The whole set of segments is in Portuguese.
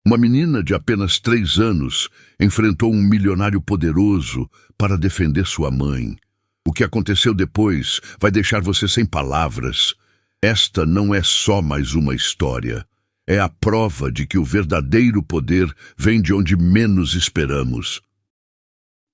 Uma menina de apenas 3 anos enfrentou um milionário poderoso para defender sua mãe. O que aconteceu depois vai deixar você sem palavras. Esta não é só mais uma história. É a prova de que o verdadeiro poder vem de onde menos esperamos.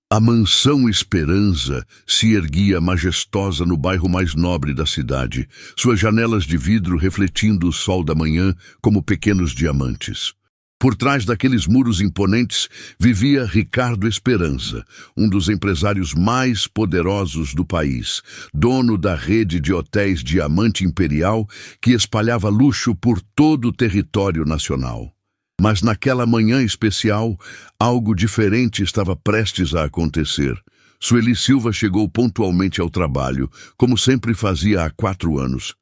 A mansão Esperança se erguia majestosa no bairro mais nobre da cidade, suas janelas de vidro refletindo o sol da manhã como pequenos diamantes. Por trás daqueles muros imponentes vivia Ricardo Esperança, um dos empresários mais poderosos do país, dono da rede de hotéis Diamante Imperial que espalhava luxo por todo o território nacional. Mas naquela manhã especial, algo diferente estava prestes a acontecer. Sueli Silva chegou pontualmente ao trabalho, como sempre fazia há 4 anos.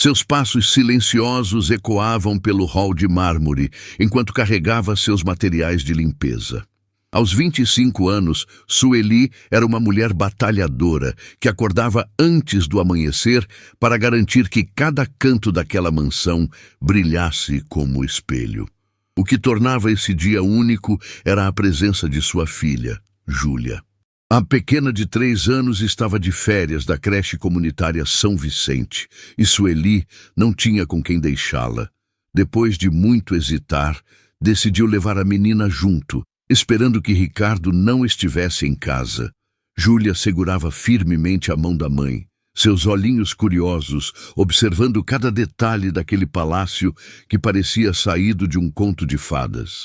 Seus passos silenciosos ecoavam pelo hall de mármore, enquanto carregava seus materiais de limpeza. Aos 25 anos, Sueli era uma mulher batalhadora, que acordava antes do amanhecer para garantir que cada canto daquela mansão brilhasse como espelho. O que tornava esse dia único era a presença de sua filha, Júlia. A pequena de 3 anos estava de férias da creche comunitária São Vicente e Sueli não tinha com quem deixá-la. Depois de muito hesitar, decidiu levar a menina junto, esperando que Ricardo não estivesse em casa. Júlia segurava firmemente a mão da mãe, seus olhinhos curiosos, observando cada detalhe daquele palácio que parecia saído de um conto de fadas.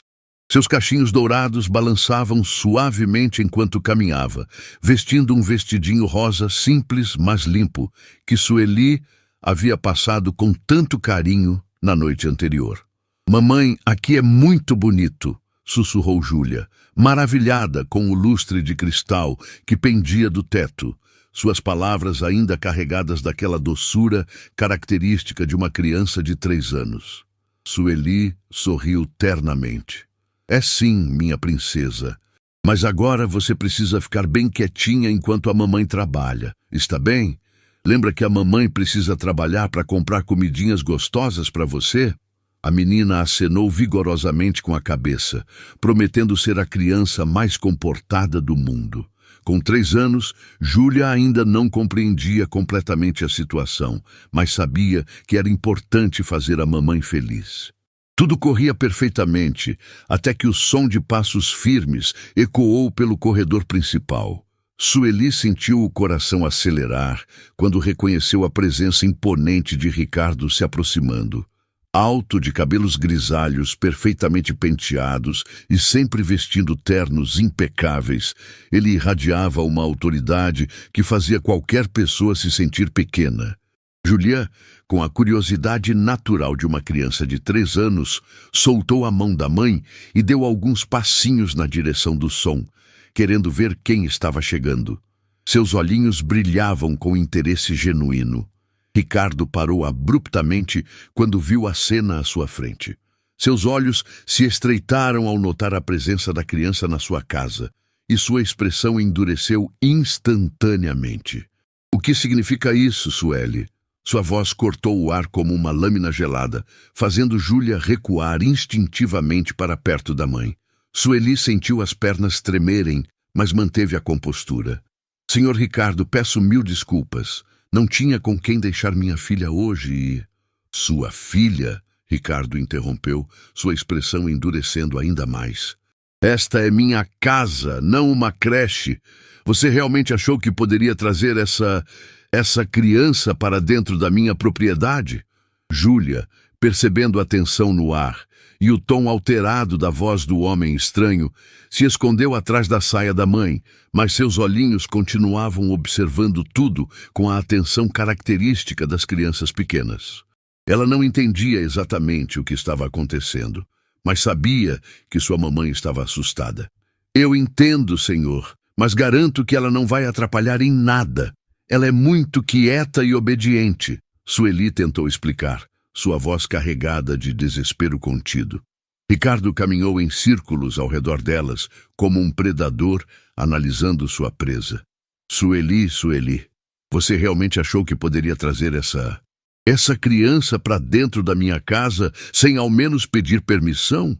Seus cachinhos dourados balançavam suavemente enquanto caminhava, vestindo um vestidinho rosa simples, mas limpo, que Sueli havia passado com tanto carinho na noite anterior. "Mamãe, aqui é muito bonito", sussurrou Júlia, maravilhada com o lustre de cristal que pendia do teto, suas palavras ainda carregadas daquela doçura característica de uma criança de 3 anos. Sueli sorriu ternamente. "É sim, minha princesa. Mas agora você precisa ficar bem quietinha enquanto a mamãe trabalha. Está bem? Lembra que a mamãe precisa trabalhar para comprar comidinhas gostosas para você?" A menina acenou vigorosamente com a cabeça, prometendo ser a criança mais comportada do mundo. Com 3 anos, Júlia ainda não compreendia completamente a situação, mas sabia que era importante fazer a mamãe feliz. Tudo corria perfeitamente, até que o som de passos firmes ecoou pelo corredor principal. Sueli sentiu o coração acelerar quando reconheceu a presença imponente de Ricardo se aproximando. Alto, de cabelos grisalhos, perfeitamente penteados e sempre vestindo ternos impecáveis, ele irradiava uma autoridade que fazia qualquer pessoa se sentir pequena. Julian, com a curiosidade natural de uma criança de 3 anos, soltou a mão da mãe e deu alguns passinhos na direção do som, querendo ver quem estava chegando. Seus olhinhos brilhavam com interesse genuíno. Ricardo parou abruptamente quando viu a cena à sua frente. Seus olhos se estreitaram ao notar a presença da criança na sua casa, e sua expressão endureceu instantaneamente. "O que significa isso, Sueli?" Sua voz cortou o ar como uma lâmina gelada, fazendo Júlia recuar instintivamente para perto da mãe. Sueli sentiu as pernas tremerem, mas manteve a compostura. "Senhor Ricardo, peço 1000 desculpas. Não tinha com quem deixar minha filha hoje e..." "Sua filha?" Ricardo interrompeu, sua expressão endurecendo ainda mais. "Esta é minha casa, não uma creche. Você realmente achou que poderia trazer essa criança para dentro da minha propriedade?" Júlia, percebendo a tensão no ar e o tom alterado da voz do homem estranho, se escondeu atrás da saia da mãe, mas seus olhinhos continuavam observando tudo com a atenção característica das crianças pequenas. Ela não entendia exatamente o que estava acontecendo, mas sabia que sua mamãe estava assustada. "Eu entendo, senhor, mas garanto que ela não vai atrapalhar em nada. Ela é muito quieta e obediente", Sueli tentou explicar, sua voz carregada de desespero contido. Ricardo caminhou em círculos ao redor delas, como um predador analisando sua presa. Sueli, você realmente achou que poderia trazer essa criança para dentro da minha casa sem ao menos pedir permissão?"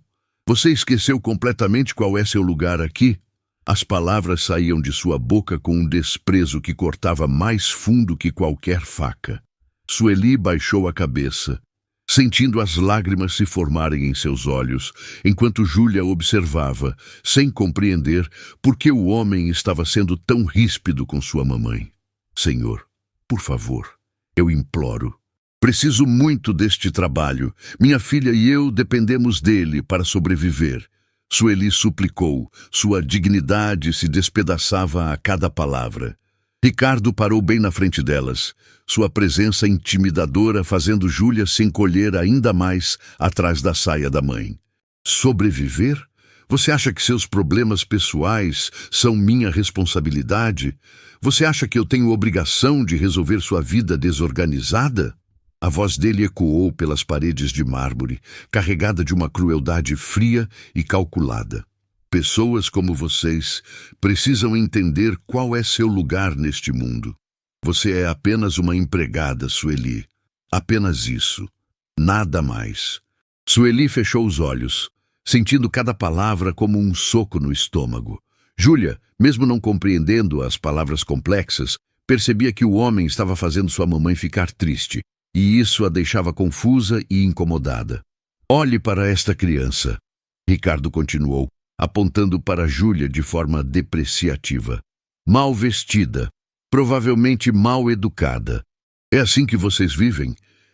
Você esqueceu completamente qual é seu lugar aqui? As palavras saíam de sua boca com um desprezo que cortava mais fundo que qualquer faca. Sueli baixou a cabeça, sentindo as lágrimas se formarem em seus olhos, enquanto Júlia observava, sem compreender por que o homem estava sendo tão ríspido com sua mamãe. Senhor, por favor, eu imploro. Preciso muito deste trabalho. Minha filha e eu dependemos dele para sobreviver. Sueli suplicou. Sua dignidade se despedaçava a cada palavra. Ricardo parou bem na frente delas, sua presença intimidadora fazendo Júlia se encolher ainda mais atrás da saia da mãe. Sobreviver? Você acha que seus problemas pessoais são minha responsabilidade? Você acha que eu tenho obrigação de resolver sua vida desorganizada? A voz dele ecoou pelas paredes de mármore, carregada de uma crueldade fria e calculada. Pessoas como vocês precisam entender qual é seu lugar neste mundo. Você é apenas uma empregada, Sueli. Apenas isso. Nada mais. Sueli fechou os olhos, sentindo cada palavra como um soco no estômago. Júlia, mesmo não compreendendo as palavras complexas, percebia que o homem estava fazendo sua mamãe ficar triste, e isso a deixava confusa e incomodada. Olhe para esta criança, Ricardo continuou, apontando para Júlia de forma depreciativa. Mal vestida, provavelmente mal educada. É assim que vocês vivem?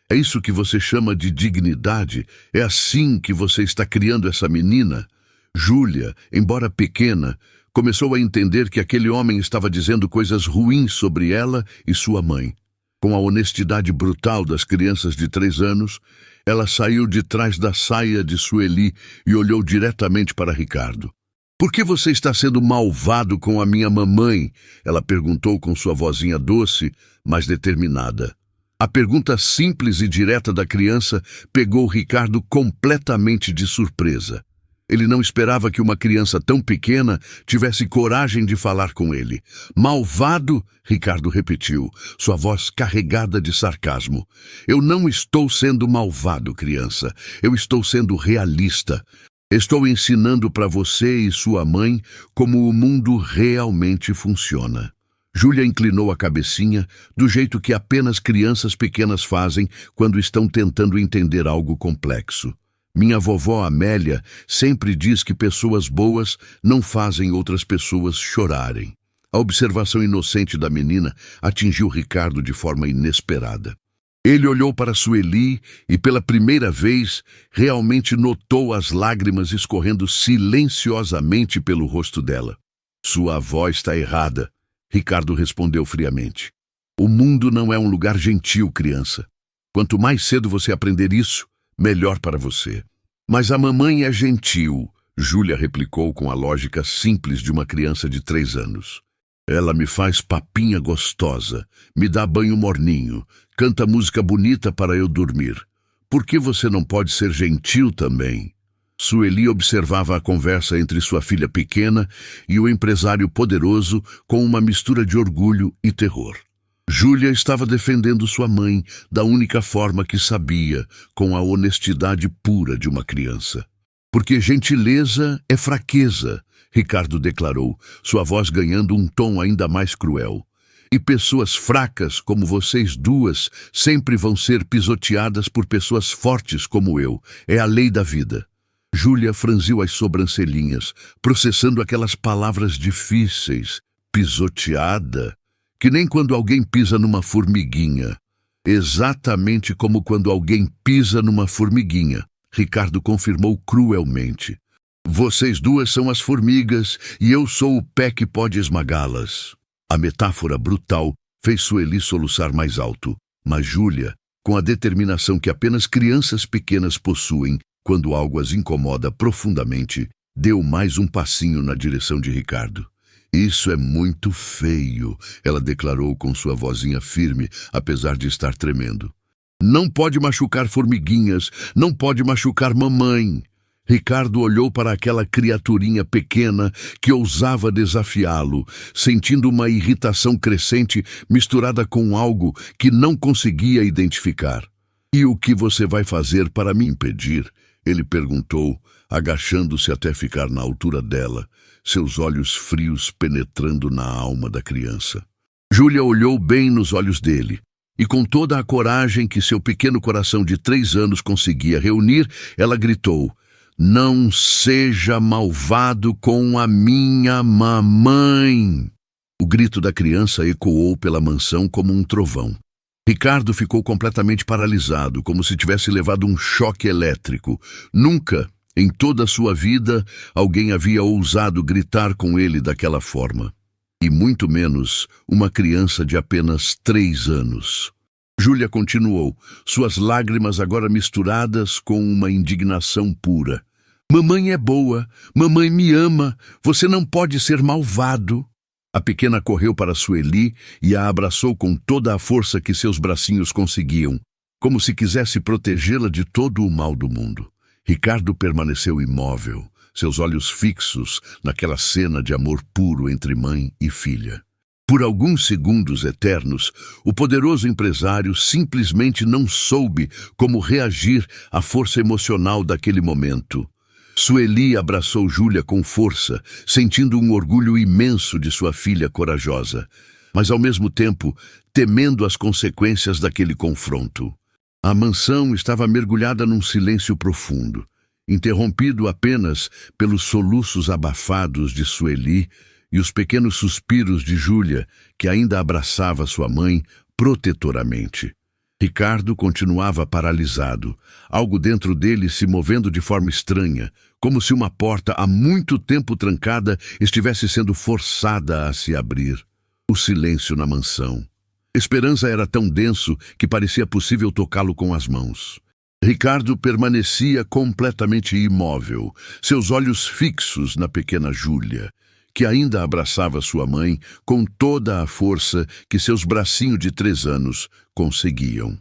É isso que você chama de dignidade? É assim que você está criando essa menina? Júlia, embora pequena, começou a entender que aquele homem estava dizendo coisas ruins sobre ela e sua mãe. Com a honestidade brutal das crianças de 3 anos, ela saiu de trás da saia de Sueli e olhou diretamente para Ricardo. Por que você está sendo malvado com a minha mamãe? Ela perguntou com sua vozinha doce, mas determinada. A pergunta simples e direta da criança pegou Ricardo completamente de surpresa. Ele não esperava que uma criança tão pequena tivesse coragem de falar com ele. Malvado? Ricardo repetiu, sua voz carregada de sarcasmo. Eu não estou sendo malvado, criança. Eu estou sendo realista. Estou ensinando para você e sua mãe como o mundo realmente funciona. Júlia inclinou a cabecinha do jeito que apenas crianças pequenas fazem quando estão tentando entender algo complexo. Minha vovó Amélia sempre diz que pessoas boas não fazem outras pessoas chorarem. A observação inocente da menina atingiu Ricardo de forma inesperada. Ele olhou para Sueli e, pela primeira vez, realmente notou as lágrimas escorrendo silenciosamente pelo rosto dela. Sua avó está errada, Ricardo respondeu friamente. O mundo não é um lugar gentil, criança. Quanto mais cedo você aprender isso, melhor para você. Mas a mamãe é gentil, Júlia replicou com a lógica simples de uma criança de 3 anos. Ela me faz papinha gostosa, me dá banho morninho, canta música bonita para eu dormir. Por que você não pode ser gentil também? Sueli observava a conversa entre sua filha pequena e o empresário poderoso com uma mistura de orgulho e terror. Júlia estava defendendo sua mãe da única forma que sabia, com a honestidade pura de uma criança. Porque gentileza é fraqueza, Ricardo declarou, sua voz ganhando um tom ainda mais cruel. E pessoas fracas como vocês duas sempre vão ser pisoteadas por pessoas fortes como eu. É a lei da vida. Júlia franziu as sobrancelhinhas, processando aquelas palavras difíceis. Pisoteada? Que nem quando alguém pisa numa formiguinha. Exatamente como quando alguém pisa numa formiguinha, Ricardo confirmou cruelmente. Vocês duas são as formigas e eu sou o pé que pode esmagá-las. A metáfora brutal fez Sueli soluçar mais alto, mas Júlia, com a determinação que apenas crianças pequenas possuem quando algo as incomoda profundamente, deu mais um passinho na direção de Ricardo. Isso é muito feio, ela declarou com sua vozinha firme, apesar de estar tremendo. Não pode machucar formiguinhas, não pode machucar mamãe. Ricardo olhou para aquela criaturinha pequena que ousava desafiá-lo, sentindo uma irritação crescente misturada com algo que não conseguia identificar. E o que você vai fazer para me impedir? Ele perguntou, agachando-se até ficar na altura dela, seus olhos frios penetrando na alma da criança. Júlia olhou bem nos olhos dele, e com toda a coragem que seu pequeno coração de 3 anos conseguia reunir, ela gritou: "Não seja malvado com a minha mamãe!" O grito da criança ecoou pela mansão como um trovão. Ricardo ficou completamente paralisado, como se tivesse levado um choque elétrico. Nunca, em toda a sua vida, alguém havia ousado gritar com ele daquela forma. E muito menos uma criança de apenas 3 anos. Júlia continuou, suas lágrimas agora misturadas com uma indignação pura. "Mamãe é boa, mamãe me ama, você não pode ser malvado." A pequena correu para Sueli e a abraçou com toda a força que seus bracinhos conseguiam, como se quisesse protegê-la de todo o mal do mundo. Ricardo permaneceu imóvel, seus olhos fixos naquela cena de amor puro entre mãe e filha. Por alguns segundos eternos, o poderoso empresário simplesmente não soube como reagir à força emocional daquele momento. Sueli abraçou Júlia com força, sentindo um orgulho imenso de sua filha corajosa, mas ao mesmo tempo temendo as consequências daquele confronto. A mansão estava mergulhada num silêncio profundo, interrompido apenas pelos soluços abafados de Sueli e os pequenos suspiros de Júlia, que ainda abraçava sua mãe protetoramente. Ricardo continuava paralisado, algo dentro dele se movendo de forma estranha, como se uma porta há muito tempo trancada estivesse sendo forçada a se abrir. O silêncio na mansão. Esperança era tão denso que parecia possível tocá-lo com as mãos. Ricardo permanecia completamente imóvel, seus olhos fixos na pequena Júlia, que ainda abraçava sua mãe com toda a força que seus bracinhos de 3 anos conseguiam.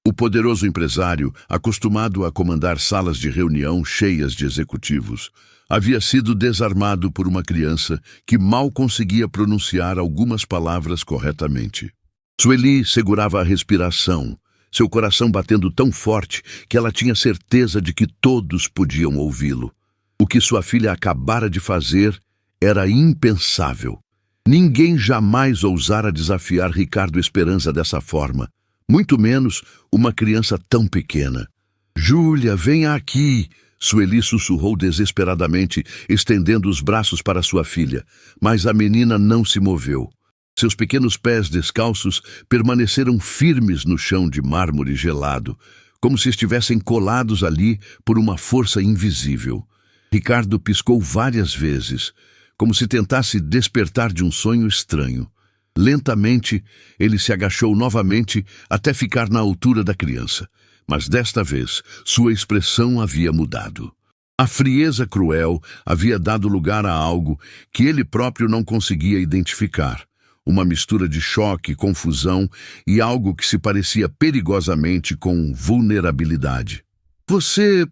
O poderoso empresário, acostumado a comandar salas de reunião cheias de executivos, havia sido desarmado por uma criança que mal conseguia pronunciar algumas palavras corretamente. Sueli segurava a respiração, seu coração batendo tão forte que ela tinha certeza de que todos podiam ouvi-lo. O que sua filha acabara de fazer era impensável. Ninguém jamais ousara desafiar Ricardo Esperança dessa forma, muito menos uma criança tão pequena. "Júlia, venha aqui!" Sueli sussurrou desesperadamente, estendendo os braços para sua filha, mas a menina não se moveu. Seus pequenos pés descalços permaneceram firmes no chão de mármore gelado, como se estivessem colados ali por uma força invisível. Ricardo piscou várias vezes, como se tentasse despertar de um sonho estranho. Lentamente, ele se agachou novamente até ficar na altura da criança, mas desta vez sua expressão havia mudado. A frieza cruel havia dado lugar a algo que ele próprio não conseguia identificar, uma mistura de choque, confusão e algo que se parecia perigosamente com vulnerabilidade. Você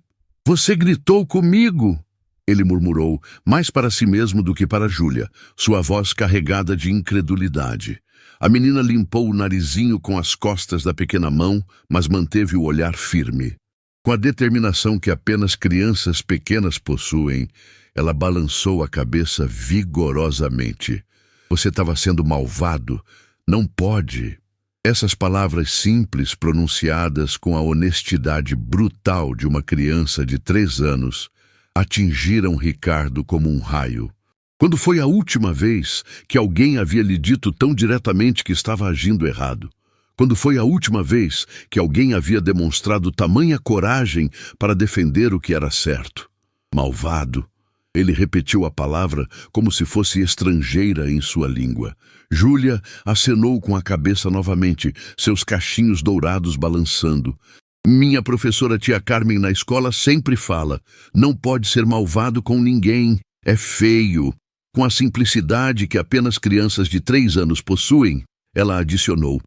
gritou comigo!" Ele murmurou, mais para si mesmo do que para Júlia, sua voz carregada de incredulidade. A menina limpou o narizinho com as costas da pequena mão, mas manteve o olhar firme. Com a determinação que apenas crianças pequenas possuem, ela balançou a cabeça vigorosamente. "Você estava sendo malvado. Não pode." Essas palavras simples, pronunciadas com a honestidade brutal de uma criança de 3 anos, atingiram Ricardo como um raio. Quando foi a última vez que alguém havia lhe dito tão diretamente que estava agindo errado? Quando foi a última vez que alguém havia demonstrado tamanha coragem para defender o que era certo? Malvado. Ele repetiu a palavra como se fosse estrangeira em sua língua. Júlia acenou com a cabeça novamente, seus cachinhos dourados balançando. "Minha professora tia Carmen na escola sempre fala, não pode ser malvado com ninguém, é feio." Com a simplicidade que apenas crianças de 3 anos possuem, ela adicionou,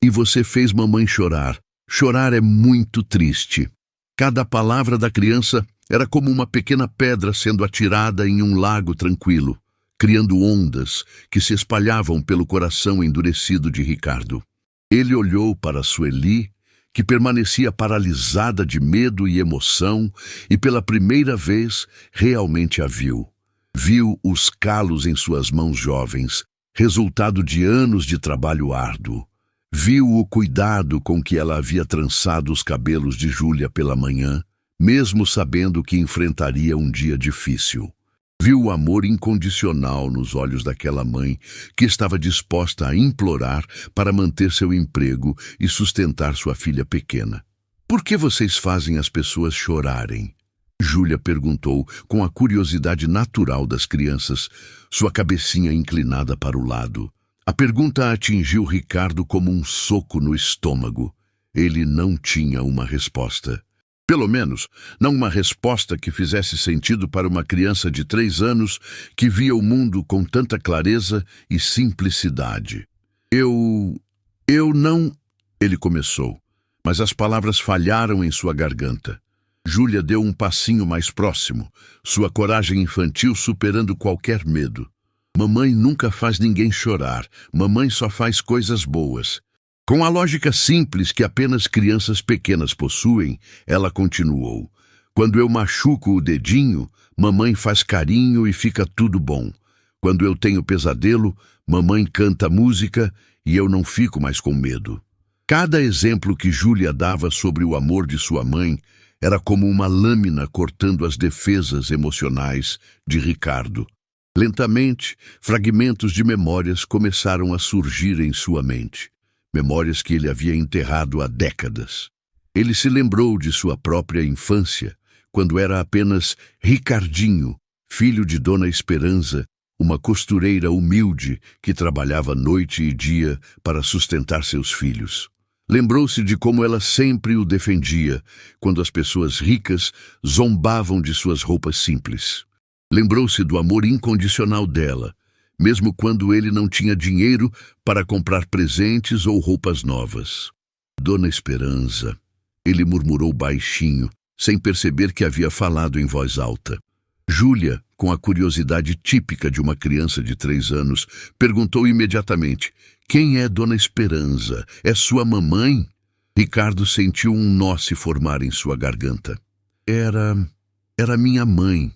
"E você fez mamãe chorar. Chorar é muito triste." Cada palavra da criança era como uma pequena pedra sendo atirada em um lago tranquilo, criando ondas que se espalhavam pelo coração endurecido de Ricardo. Ele olhou para Sueli, que permanecia paralisada de medo e emoção, e pela primeira vez realmente a viu. Viu os calos em suas mãos jovens, resultado de anos de trabalho árduo. Viu o cuidado com que ela havia trançado os cabelos de Júlia pela manhã, mesmo sabendo que enfrentaria um dia difícil. Viu o amor incondicional nos olhos daquela mãe que estava disposta a implorar para manter seu emprego e sustentar sua filha pequena. "Por que vocês fazem as pessoas chorarem?" Júlia perguntou com a curiosidade natural das crianças, sua cabecinha inclinada para o lado. A pergunta atingiu Ricardo como um soco no estômago. Ele não tinha uma resposta. Pelo menos, não uma resposta que fizesse sentido para uma criança de 3 anos que via o mundo com tanta clareza e simplicidade. Eu não... Ele começou, mas as palavras falharam em sua garganta. Júlia deu um passinho mais próximo, sua coragem infantil superando qualquer medo. "Mamãe nunca faz ninguém chorar. Mamãe só faz coisas boas." Com a lógica simples que apenas crianças pequenas possuem, ela continuou. "Quando eu machuco o dedinho, mamãe faz carinho e fica tudo bom. Quando eu tenho pesadelo, mamãe canta música e eu não fico mais com medo." Cada exemplo que Júlia dava sobre o amor de sua mãe era como uma lâmina cortando as defesas emocionais de Ricardo. Lentamente, fragmentos de memórias começaram a surgir em sua mente. Memórias que ele havia enterrado há décadas. Ele se lembrou de sua própria infância, quando era apenas Ricardinho, filho de Dona Esperança, uma costureira humilde que trabalhava noite e dia para sustentar seus filhos. Lembrou-se de como ela sempre o defendia, quando as pessoas ricas zombavam de suas roupas simples. Lembrou-se do amor incondicional dela, mesmo quando ele não tinha dinheiro para comprar presentes ou roupas novas. "Dona Esperança", ele murmurou baixinho, sem perceber que havia falado em voz alta. Júlia, com a curiosidade típica de uma criança de 3 anos, perguntou imediatamente: "Quem é Dona Esperança? É sua mamãe?" Ricardo sentiu um nó se formar em sua garganta. Era minha mãe."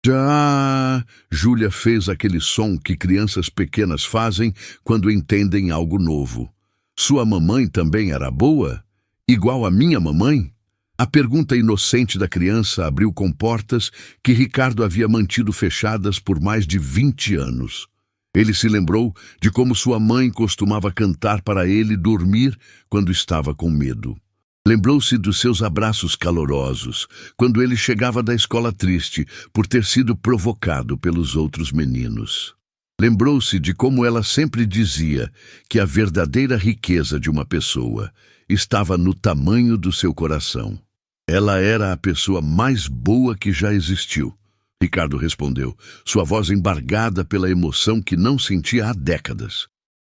"Ah!" Júlia fez aquele som que crianças pequenas fazem quando entendem algo novo. "Sua mamãe também era boa? Igual a minha mamãe?" A pergunta inocente da criança abriu comportas que Ricardo havia mantido fechadas por mais de 20 anos. Ele se lembrou de como sua mãe costumava cantar para ele dormir quando estava com medo. Lembrou-se dos seus abraços calorosos, quando ele chegava da escola triste por ter sido provocado pelos outros meninos. Lembrou-se de como ela sempre dizia que a verdadeira riqueza de uma pessoa estava no tamanho do seu coração. "Ela era a pessoa mais boa que já existiu", Ricardo respondeu, sua voz embargada pela emoção que não sentia há décadas.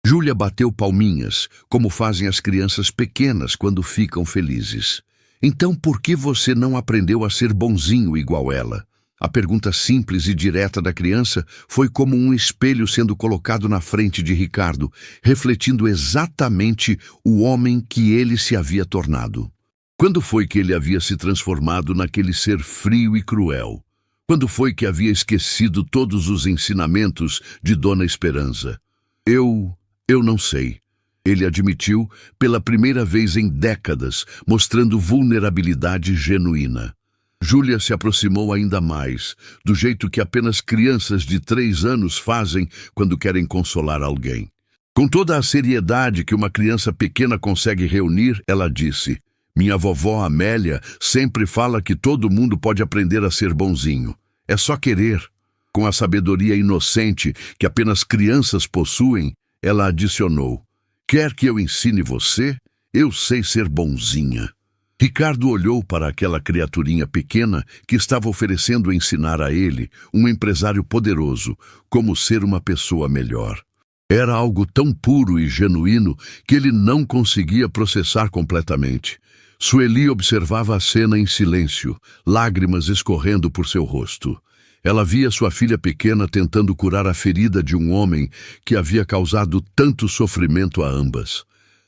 Júlia bateu palminhas, como fazem as crianças pequenas quando ficam felizes. "Então por que você não aprendeu a ser bonzinho igual ela?" A pergunta simples e direta da criança foi como um espelho sendo colocado na frente de Ricardo, refletindo exatamente o homem que ele se havia tornado. Quando foi que ele havia se transformado naquele ser frio e cruel? Quando foi que havia esquecido todos os ensinamentos de Dona Esperança? Eu não sei." Ele admitiu pela primeira vez em décadas, mostrando vulnerabilidade genuína. Júlia se aproximou ainda mais, do jeito que apenas crianças de 3 anos fazem quando querem consolar alguém. Com toda a seriedade que uma criança pequena consegue reunir, ela disse: "Minha vovó Amélia sempre fala que todo mundo pode aprender a ser bonzinho. É só querer." Com a sabedoria inocente que apenas crianças possuem, ela adicionou: "Quer que eu ensine você? Eu sei ser bonzinha." Ricardo olhou para aquela criaturinha pequena que estava oferecendo ensinar a ele, um empresário poderoso, como ser uma pessoa melhor. Era algo tão puro e genuíno que ele não conseguia processar completamente. Sueli observava a cena em silêncio, lágrimas escorrendo por seu rosto. Ela via sua filha pequena tentando curar a ferida de um homem que havia causado tanto sofrimento a ambas.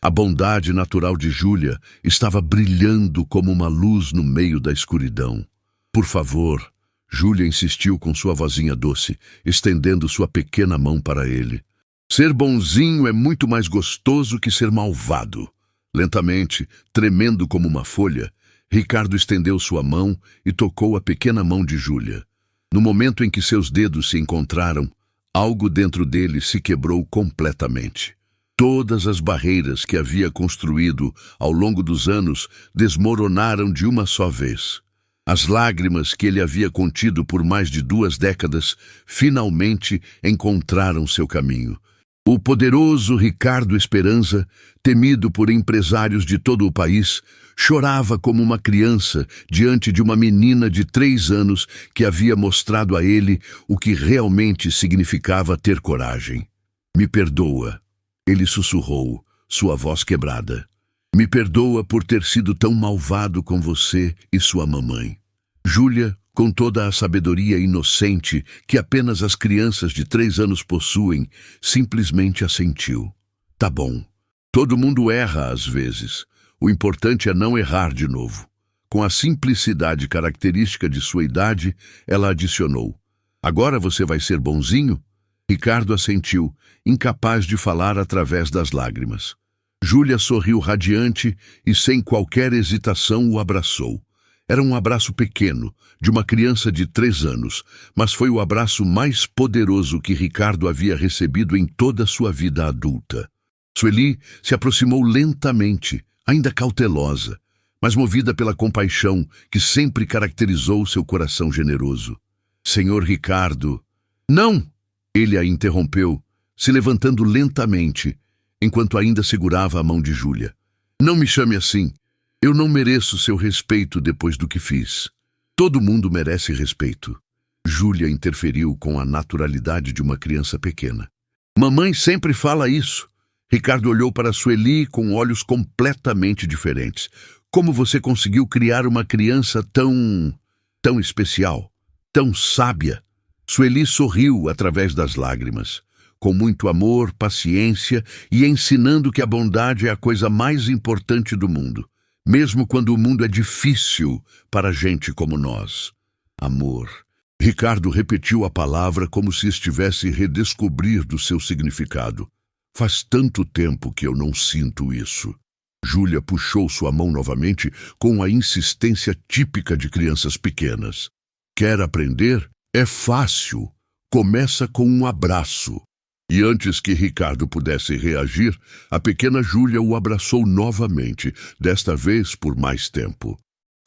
A bondade natural de Júlia estava brilhando como uma luz no meio da escuridão. Por favor, Júlia insistiu com sua vozinha doce, estendendo sua pequena mão para ele. Ser bonzinho é muito mais gostoso que ser malvado. Lentamente, tremendo como uma folha, Ricardo estendeu sua mão e tocou a pequena mão de Júlia. No momento em que seus dedos se encontraram, algo dentro dele se quebrou completamente. Todas as barreiras que havia construído ao longo dos anos desmoronaram de uma só vez. As lágrimas que ele havia contido por mais de 2 décadas finalmente encontraram seu caminho. O poderoso Ricardo Esperança, temido por empresários de todo o país, chorava como uma criança diante de uma menina de 3 anos que havia mostrado a ele o que realmente significava ter coragem. Me perdoa, ele sussurrou, sua voz quebrada. Me perdoa por ter sido tão malvado com você e sua mamãe. Júlia, com toda a sabedoria inocente que apenas as crianças de 3 anos possuem, simplesmente assentiu. Tá bom. Todo mundo erra às vezes. O importante é não errar de novo. Com a simplicidade característica de sua idade, ela adicionou. Agora você vai ser bonzinho? Ricardo assentiu, incapaz de falar através das lágrimas. Júlia sorriu radiante e, sem qualquer hesitação, o abraçou. Era um abraço pequeno, de uma criança de 3 anos, mas foi o abraço mais poderoso que Ricardo havia recebido em toda a sua vida adulta. Sueli se aproximou lentamente, ainda cautelosa, mas movida pela compaixão que sempre caracterizou seu coração generoso. Senhor Ricardo... Não! Ele a interrompeu, se levantando lentamente, enquanto ainda segurava a mão de Júlia. Não me chame assim. Eu não mereço seu respeito depois do que fiz. Todo mundo merece respeito. Júlia interferiu com a naturalidade de uma criança pequena. Mamãe sempre fala isso. Ricardo olhou para Sueli com olhos completamente diferentes. Como você conseguiu criar uma criança tão especial, tão sábia? Sueli sorriu através das lágrimas, com muito amor, paciência e ensinando que a bondade é a coisa mais importante do mundo. Mesmo quando o mundo é difícil para gente como nós. Amor. Ricardo repetiu a palavra como se estivesse redescobrindo seu significado. Faz tanto tempo que eu não sinto isso. Júlia puxou sua mão novamente com a insistência típica de crianças pequenas. Quer aprender? É fácil. Começa com um abraço. E antes que Ricardo pudesse reagir, a pequena Júlia o abraçou novamente, desta vez por mais tempo.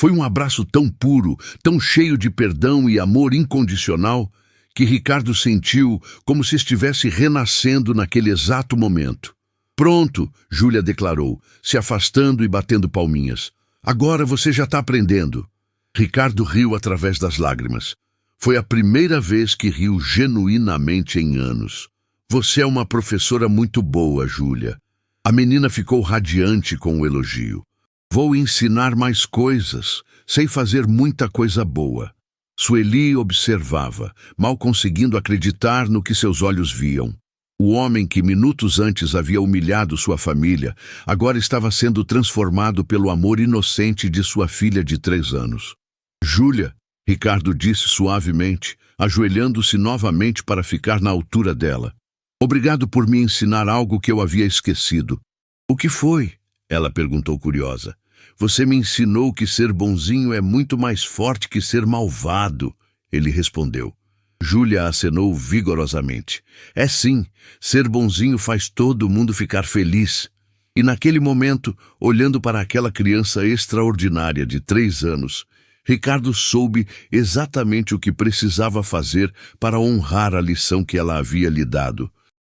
Foi um abraço tão puro, tão cheio de perdão e amor incondicional, que Ricardo sentiu como se estivesse renascendo naquele exato momento. Pronto, Júlia declarou, se afastando e batendo palminhas. Agora você já está aprendendo. Ricardo riu através das lágrimas. Foi a primeira vez que riu genuinamente em anos. Você é uma professora muito boa, Júlia. A menina ficou radiante com o elogio. Vou ensinar mais coisas. Sei fazer muita coisa boa. Sueli observava, mal conseguindo acreditar no que seus olhos viam. O homem que minutos antes havia humilhado sua família, agora estava sendo transformado pelo amor inocente de sua filha de 3 anos. Júlia, Ricardo disse suavemente, ajoelhando-se novamente para ficar na altura dela. Obrigado por me ensinar algo que eu havia esquecido. O que foi? Ela perguntou curiosa. Você me ensinou que ser bonzinho é muito mais forte que ser malvado, ele respondeu. Júlia acenou vigorosamente. É sim, ser bonzinho faz todo mundo ficar feliz. E naquele momento, olhando para aquela criança extraordinária de 3 anos, Ricardo soube exatamente o que precisava fazer para honrar a lição que ela havia lhe dado.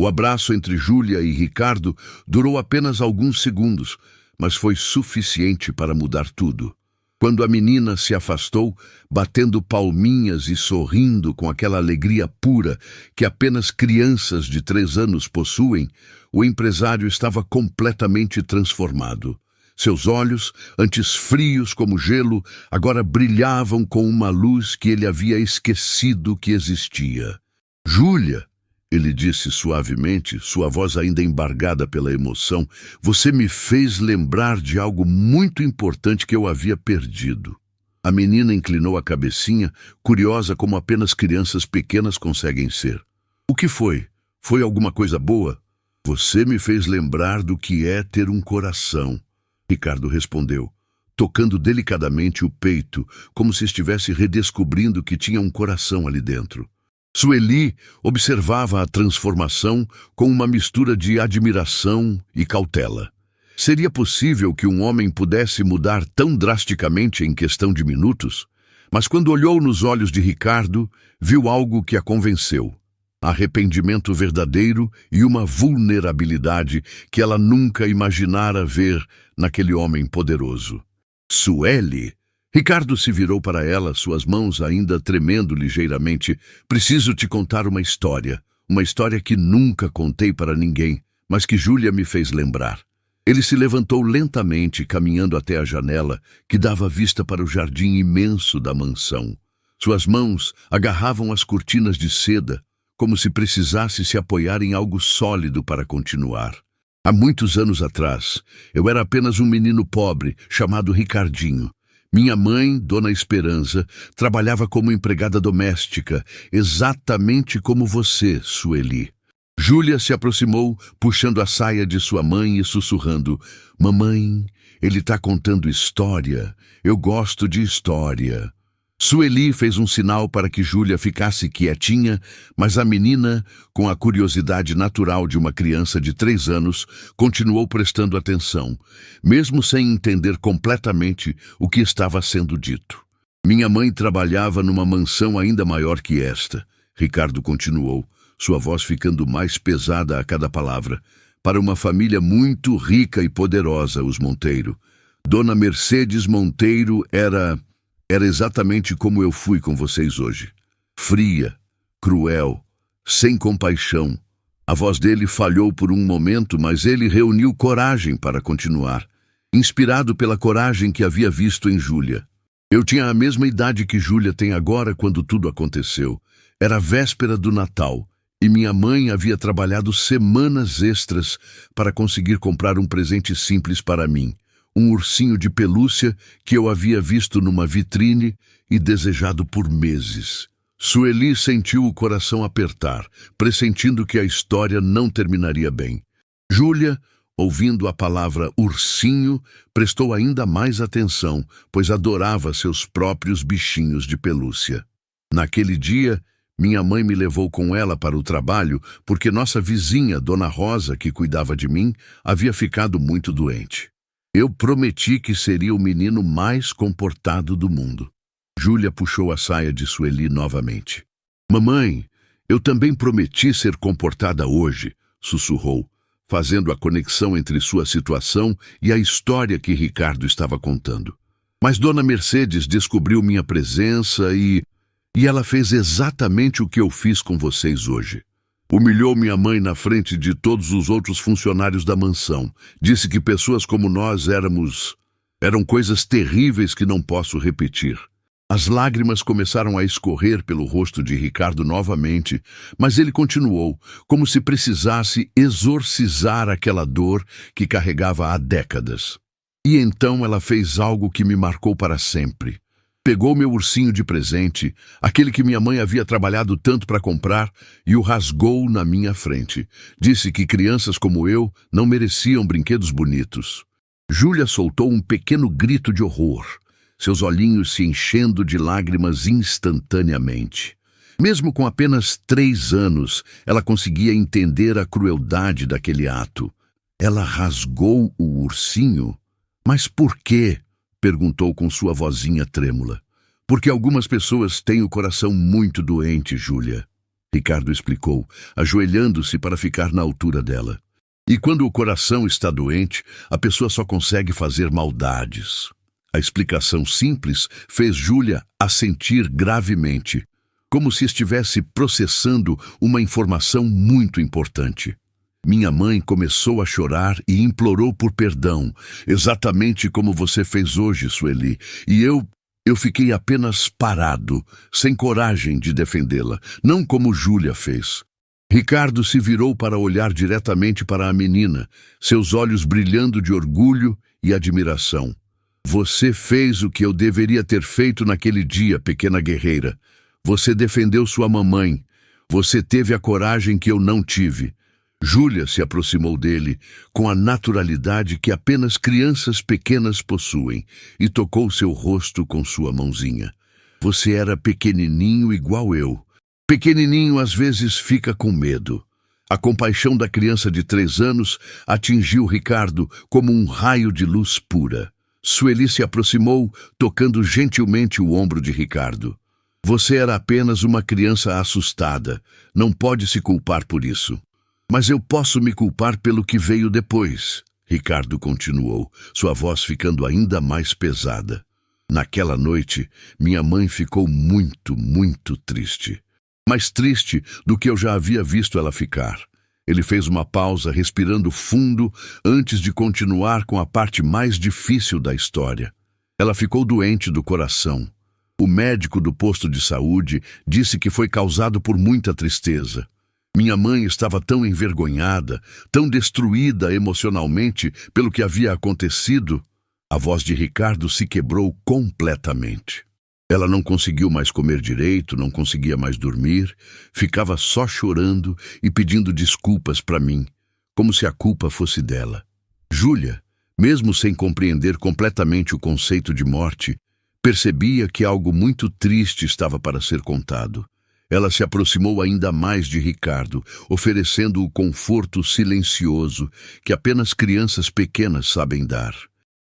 O abraço entre Júlia e Ricardo durou apenas alguns segundos, mas foi suficiente para mudar tudo. Quando a menina se afastou, batendo palminhas e sorrindo com aquela alegria pura que apenas crianças de 3 anos possuem, o empresário estava completamente transformado. Seus olhos, antes frios como gelo, agora brilhavam com uma luz que ele havia esquecido que existia. Júlia! Ele disse suavemente, sua voz ainda embargada pela emoção. Você me fez lembrar de algo muito importante que eu havia perdido. A menina inclinou a cabecinha, curiosa como apenas crianças pequenas conseguem ser. O que foi? Foi alguma coisa boa? Você me fez lembrar do que é ter um coração, Ricardo respondeu, tocando delicadamente o peito, como se estivesse redescobrindo que tinha um coração ali dentro. Sueli observava a transformação com uma mistura de admiração e cautela. Seria possível que um homem pudesse mudar tão drasticamente em questão de minutos? Mas quando olhou nos olhos de Ricardo, viu algo que a convenceu. Arrependimento verdadeiro e uma vulnerabilidade que ela nunca imaginara ver naquele homem poderoso. Sueli! Ricardo se virou para ela, suas mãos ainda tremendo ligeiramente. Preciso te contar uma história que nunca contei para ninguém, mas que Júlia me fez lembrar. Ele se levantou lentamente, caminhando até a janela, que dava vista para o jardim imenso da mansão. Suas mãos agarravam as cortinas de seda, como se precisasse se apoiar em algo sólido para continuar. Há muitos anos atrás, eu era apenas um menino pobre, chamado Ricardinho. Minha mãe, Dona Esperança, trabalhava como empregada doméstica, exatamente como você, Sueli. Júlia se aproximou, puxando a saia de sua mãe e sussurrando, Mamãe, ele está contando história. Eu gosto de história. Sueli fez um sinal para que Júlia ficasse quietinha, mas a menina, com a curiosidade natural de uma criança de 3 anos, continuou prestando atenção, mesmo sem entender completamente o que estava sendo dito. Minha mãe trabalhava numa mansão ainda maior que esta, Ricardo continuou, sua voz ficando mais pesada a cada palavra, para uma família muito rica e poderosa, os Monteiro. Dona Mercedes Monteiro era exatamente como eu fui com vocês hoje. Fria, cruel, sem compaixão. A voz dele falhou por um momento, mas ele reuniu coragem para continuar, inspirado pela coragem que havia visto em Júlia. Eu tinha a mesma idade que Júlia tem agora quando tudo aconteceu. Era a véspera do Natal, e minha mãe havia trabalhado semanas extras para conseguir comprar um presente simples para mim. Um ursinho de pelúcia que eu havia visto numa vitrine e desejado por meses. Sueli sentiu o coração apertar, pressentindo que a história não terminaria bem. Júlia, ouvindo a palavra ursinho, prestou ainda mais atenção, pois adorava seus próprios bichinhos de pelúcia. Naquele dia, minha mãe me levou com ela para o trabalho porque nossa vizinha, Dona Rosa, que cuidava de mim, havia ficado muito doente. Eu prometi que seria o menino mais comportado do mundo. Júlia puxou a saia de Sueli novamente. Mamãe, eu também prometi ser comportada hoje, sussurrou, fazendo a conexão entre sua situação e a história que Ricardo estava contando. Mas Dona Mercedes descobriu minha presença e ela fez exatamente o que eu fiz com vocês hoje. Humilhou minha mãe na frente de todos os outros funcionários da mansão. Disse que pessoas como nós eram coisas terríveis que não posso repetir. As lágrimas começaram a escorrer pelo rosto de Ricardo novamente, mas ele continuou, como se precisasse exorcizar aquela dor que carregava há décadas. E então ela fez algo que me marcou para sempre. Pegou meu ursinho de presente, aquele que minha mãe havia trabalhado tanto para comprar, e o rasgou na minha frente. Disse que crianças como eu não mereciam brinquedos bonitos. Júlia soltou um pequeno grito de horror, seus olhinhos se enchendo de lágrimas instantaneamente. Mesmo com apenas 3 anos, ela conseguia entender a crueldade daquele ato. Ela rasgou o ursinho? Mas por quê? Perguntou com sua vozinha trêmula. Porque algumas pessoas têm o coração muito doente, Júlia. Ricardo explicou, ajoelhando-se para ficar na altura dela. E quando o coração está doente, a pessoa só consegue fazer maldades. A explicação simples fez Júlia assentir gravemente, como se estivesse processando uma informação muito importante. Minha mãe começou a chorar e implorou por perdão, exatamente como você fez hoje, Sueli, e eu fiquei apenas parado, sem coragem de defendê-la, não como Júlia fez. Ricardo se virou para olhar diretamente para a menina, seus olhos brilhando de orgulho e admiração. Você fez o que eu deveria ter feito naquele dia, pequena guerreira. Você defendeu sua mamãe. Você teve a coragem que eu não tive. Júlia se aproximou dele com a naturalidade que apenas crianças pequenas possuem e tocou seu rosto com sua mãozinha. Você era pequenininho igual eu. Pequenininho às vezes fica com medo. A compaixão da criança de 3 anos atingiu Ricardo como um raio de luz pura. Sueli se aproximou, tocando gentilmente o ombro de Ricardo. Você era apenas uma criança assustada. Não pode se culpar por isso. Mas eu posso me culpar pelo que veio depois, Ricardo continuou, sua voz ficando ainda mais pesada. Naquela noite, minha mãe ficou muito, muito triste. Mais triste do que eu já havia visto ela ficar. Ele fez uma pausa, respirando fundo, antes de continuar com a parte mais difícil da história. Ela ficou doente do coração. O médico do posto de saúde disse que foi causado por muita tristeza. Minha mãe estava tão envergonhada, tão destruída emocionalmente pelo que havia acontecido. A voz de Ricardo se quebrou completamente. Ela não conseguiu mais comer direito, não conseguia mais dormir, ficava só chorando e pedindo desculpas para mim, como se a culpa fosse dela. Júlia, mesmo sem compreender completamente o conceito de morte, percebia que algo muito triste estava para ser contado. Ela se aproximou ainda mais de Ricardo, oferecendo o conforto silencioso que apenas crianças pequenas sabem dar.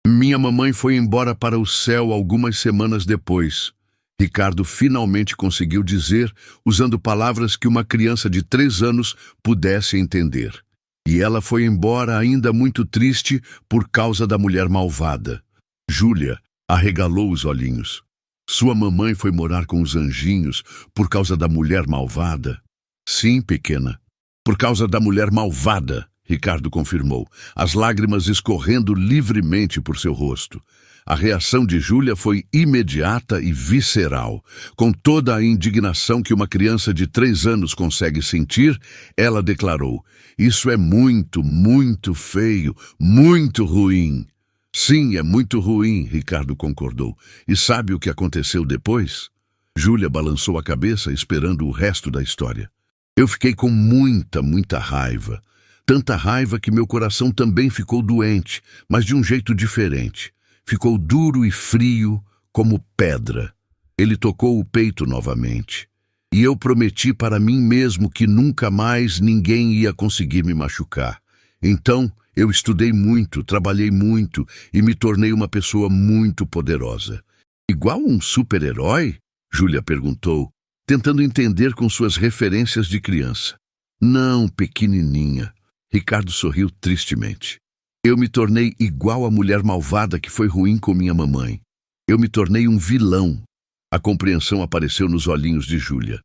Minha mamãe foi embora para o céu algumas semanas depois. Ricardo finalmente conseguiu dizer, usando palavras que uma criança de 3 anos pudesse entender. E ela foi embora ainda muito triste por causa da mulher malvada. Júlia arregalou os olhinhos. Sua mamãe foi morar com os anjinhos por causa da mulher malvada? Sim, pequena. Por causa da mulher malvada, Ricardo confirmou, as lágrimas escorrendo livremente por seu rosto. A reação de Júlia foi imediata e visceral. Com toda a indignação que uma criança de 3 anos consegue sentir, ela declarou: "Isso é muito, muito feio, muito ruim." Sim, é muito ruim, Ricardo concordou. E sabe o que aconteceu depois? Júlia balançou a cabeça, esperando o resto da história. Eu fiquei com muita, muita raiva. Tanta raiva que meu coração também ficou doente, mas de um jeito diferente. Ficou duro e frio, como pedra. Ele tocou o peito novamente. E eu prometi para mim mesmo que nunca mais ninguém ia conseguir me machucar. Então, eu estudei muito, trabalhei muito e me tornei uma pessoa muito poderosa. Igual um super-herói? Júlia perguntou, tentando entender com suas referências de criança. Não, pequenininha. Ricardo sorriu tristemente. Eu me tornei igual à mulher malvada que foi ruim com minha mamãe. Eu me tornei um vilão. A compreensão apareceu nos olhinhos de Júlia.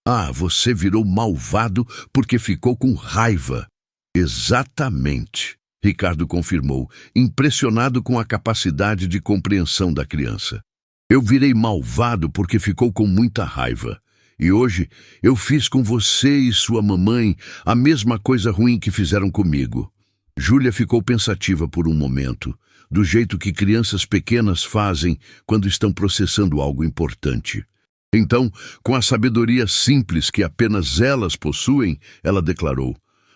Ah, você virou malvado porque ficou com raiva. Exatamente, Ricardo confirmou, impressionado com a capacidade de compreensão da criança. Eu virei malvado porque ficou com muita raiva. E hoje eu fiz com você e sua mamãe a mesma coisa ruim que fizeram comigo. Júlia ficou pensativa por um momento, do jeito que crianças pequenas fazem quando estão processando algo importante. Então, com a sabedoria simples que apenas elas possuem, ela declarou: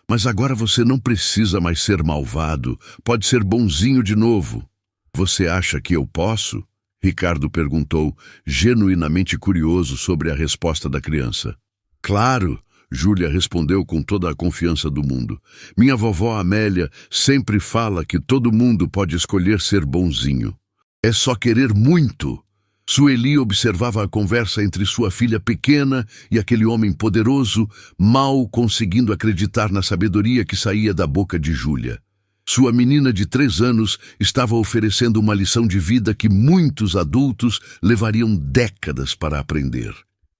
"Mas agora você não precisa mais ser malvado, pode ser bonzinho de novo." "Você acha que eu posso?" Ricardo perguntou, genuinamente curioso sobre a resposta da criança. "Claro," Júlia respondeu com toda a confiança do mundo. "Minha vovó Amélia sempre fala que todo mundo pode escolher ser bonzinho. É só querer muito." Sueli observava a conversa entre sua filha pequena e aquele homem poderoso, mal conseguindo acreditar na sabedoria que saía da boca de Júlia. Sua menina de 3 anos estava oferecendo uma lição de vida que muitos adultos levariam décadas para aprender.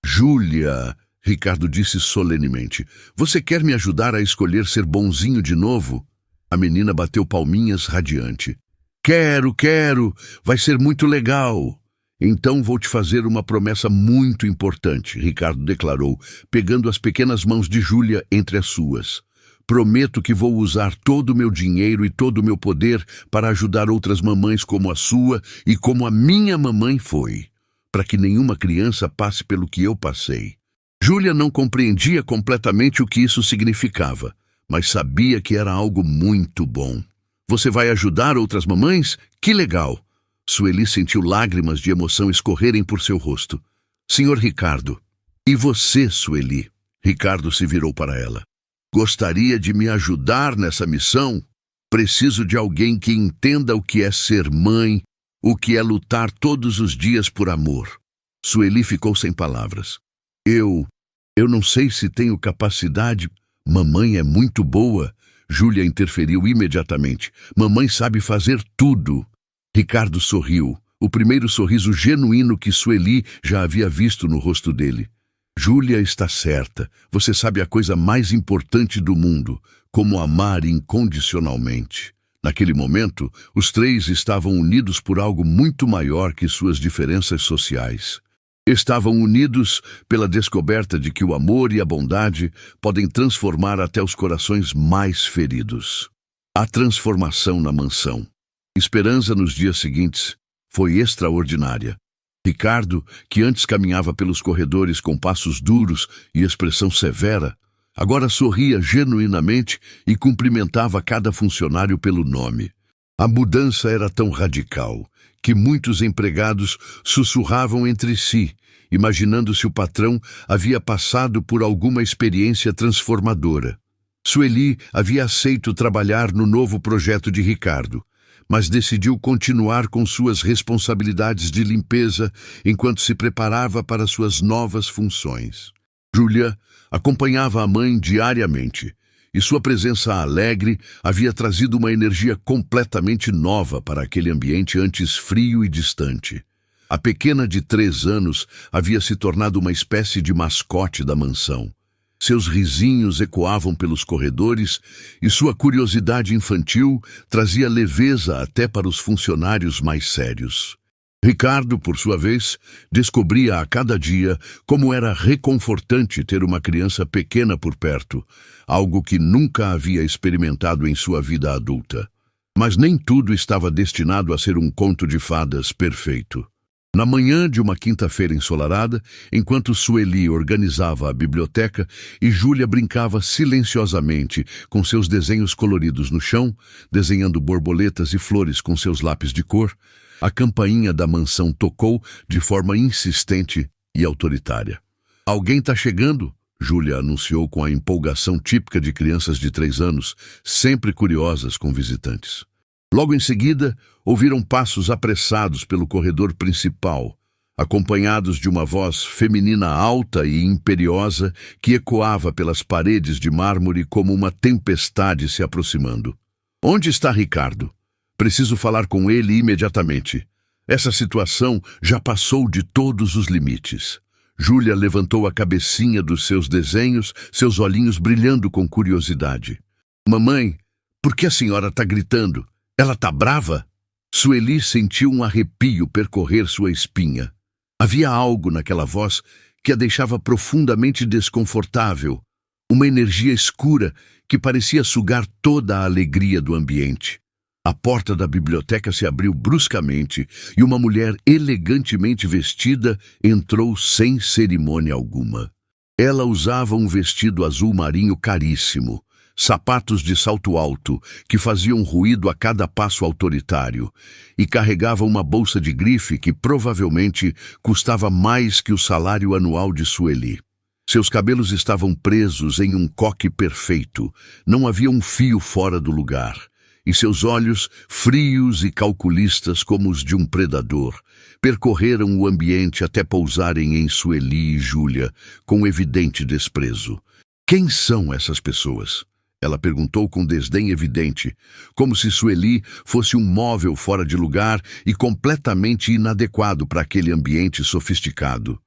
"Júlia," Ricardo disse solenemente, "você quer me ajudar a escolher ser bonzinho de novo?" A menina bateu palminhas radiante. Quero, vai ser muito legal." Então vou te fazer uma promessa muito importante, Ricardo declarou, pegando as pequenas mãos de Júlia entre as suas. Prometo que vou usar todo o meu dinheiro e todo o meu poder para ajudar outras mamães como a sua e como a minha mamãe foi, para que nenhuma criança passe pelo que eu passei. Júlia não compreendia completamente o que isso significava, mas sabia que era algo muito bom. Você vai ajudar outras mamães? Que legal! Sueli sentiu lágrimas de emoção escorrerem por seu rosto. Senhor Ricardo, e você, Sueli? Ricardo se virou para ela. Gostaria de me ajudar nessa missão? Preciso de alguém que entenda o que é ser mãe, o que é lutar todos os dias por amor. Sueli ficou sem palavras. Eu não sei se tenho capacidade. Mamãe é muito boa. Júlia interferiu imediatamente. Mamãe sabe fazer tudo. Ricardo sorriu, o primeiro sorriso genuíno que Sueli já havia visto no rosto dele. Júlia está certa. Você sabe a coisa mais importante do mundo, como amar incondicionalmente. Naquele momento, os três estavam unidos por algo muito maior que suas diferenças sociais. Estavam unidos pela descoberta de que o amor e a bondade podem transformar até os corações mais feridos. A transformação na mansão. Esperança nos dias seguintes foi extraordinária. Ricardo, que antes caminhava pelos corredores com passos duros e expressão severa, agora sorria genuinamente e cumprimentava cada funcionário pelo nome. A mudança era tão radical que muitos empregados sussurravam entre si, imaginando se o patrão havia passado por alguma experiência transformadora. Sueli havia aceito trabalhar no novo projeto de Ricardo, mas decidiu continuar com suas responsabilidades de limpeza enquanto se preparava para suas novas funções. Júlia acompanhava a mãe diariamente, e sua presença alegre havia trazido uma energia completamente nova para aquele ambiente antes frio e distante. A pequena de 3 anos havia se tornado uma espécie de mascote da mansão. Seus risinhos ecoavam pelos corredores e sua curiosidade infantil trazia leveza até para os funcionários mais sérios. Ricardo, por sua vez, descobria a cada dia como era reconfortante ter uma criança pequena por perto, algo que nunca havia experimentado em sua vida adulta. Mas nem tudo estava destinado a ser um conto de fadas perfeito. Na manhã de uma quinta-feira ensolarada, enquanto Sueli organizava a biblioteca e Júlia brincava silenciosamente com seus desenhos coloridos no chão, desenhando borboletas e flores com seus lápis de cor, a campainha da mansão tocou de forma insistente e autoritária. Alguém está chegando, Júlia anunciou com a empolgação típica de crianças de 3 anos, sempre curiosas com visitantes. Logo em seguida, ouviram passos apressados pelo corredor principal, acompanhados de uma voz feminina alta e imperiosa que ecoava pelas paredes de mármore como uma tempestade se aproximando. Onde está Ricardo? Preciso falar com ele imediatamente. Essa situação já passou de todos os limites. Júlia levantou a cabecinha dos seus desenhos, seus olhinhos brilhando com curiosidade. Mamãe, por que a senhora está gritando? Ela está brava? Sueli sentiu um arrepio percorrer sua espinha. Havia algo naquela voz que a deixava profundamente desconfortável, uma energia escura que parecia sugar toda a alegria do ambiente. A porta da biblioteca se abriu bruscamente e uma mulher elegantemente vestida entrou sem cerimônia alguma. Ela usava um vestido azul marinho caríssimo, sapatos de salto alto que faziam ruído a cada passo autoritário e carregava uma bolsa de grife que provavelmente custava mais que o salário anual de Sueli. Seus cabelos estavam presos em um coque perfeito, não havia um fio fora do lugar, e seus olhos, frios e calculistas como os de um predador, percorreram o ambiente até pousarem em Sueli e Júlia com evidente desprezo. Quem são essas pessoas? Ela perguntou com desdém evidente, como se Sueli fosse um móvel fora de lugar e completamente inadequado para aquele ambiente sofisticado.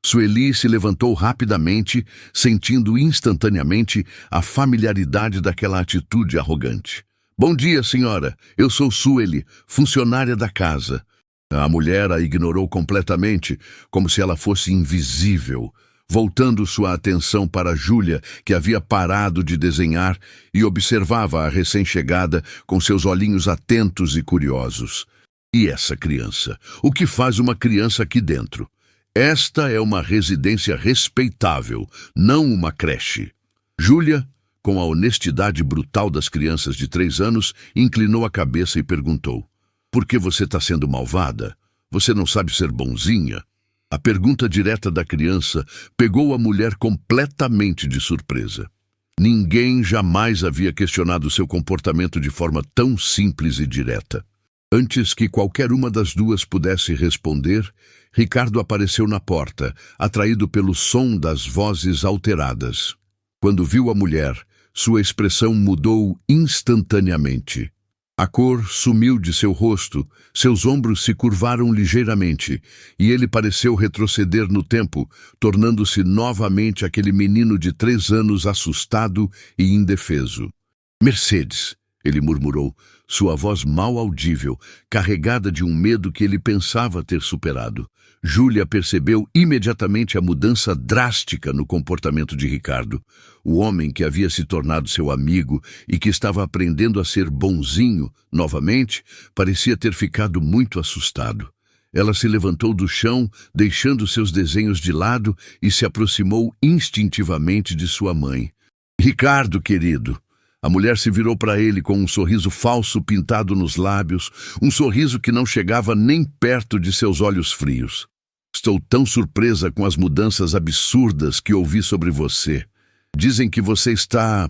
Sueli se levantou rapidamente, sentindo instantaneamente a familiaridade daquela atitude arrogante. Bom dia, senhora. Eu sou Sueli, funcionária da casa. A mulher a ignorou completamente, como se ela fosse invisível, voltando sua atenção para Júlia, que havia parado de desenhar e observava a recém-chegada com seus olhinhos atentos e curiosos. E essa criança? O que faz uma criança aqui dentro? Esta é uma residência respeitável, não uma creche. Júlia, com a honestidade brutal das crianças de 3 anos, inclinou a cabeça e perguntou: "Por que você está sendo malvada? Você não sabe ser bonzinha?" A pergunta direta da criança pegou a mulher completamente de surpresa. Ninguém jamais havia questionado seu comportamento de forma tão simples e direta. Antes que qualquer uma das duas pudesse responder, Ricardo apareceu na porta, atraído pelo som das vozes alteradas. Quando viu a mulher, sua expressão mudou instantaneamente. A cor sumiu de seu rosto, seus ombros se curvaram ligeiramente, e ele pareceu retroceder no tempo, tornando-se novamente aquele menino de 3 anos assustado e indefeso. "Mercedes", ele murmurou, sua voz mal audível, carregada de um medo que ele pensava ter superado. Júlia percebeu imediatamente a mudança drástica no comportamento de Ricardo. O homem que havia se tornado seu amigo e que estava aprendendo a ser bonzinho novamente, parecia ter ficado muito assustado. Ela se levantou do chão, deixando seus desenhos de lado, e se aproximou instintivamente de sua mãe. "Ricardo, querido." A mulher se virou para ele com um sorriso falso pintado nos lábios, um sorriso que não chegava nem perto de seus olhos frios. "Estou tão surpresa com as mudanças absurdas que ouvi sobre você. Dizem que você está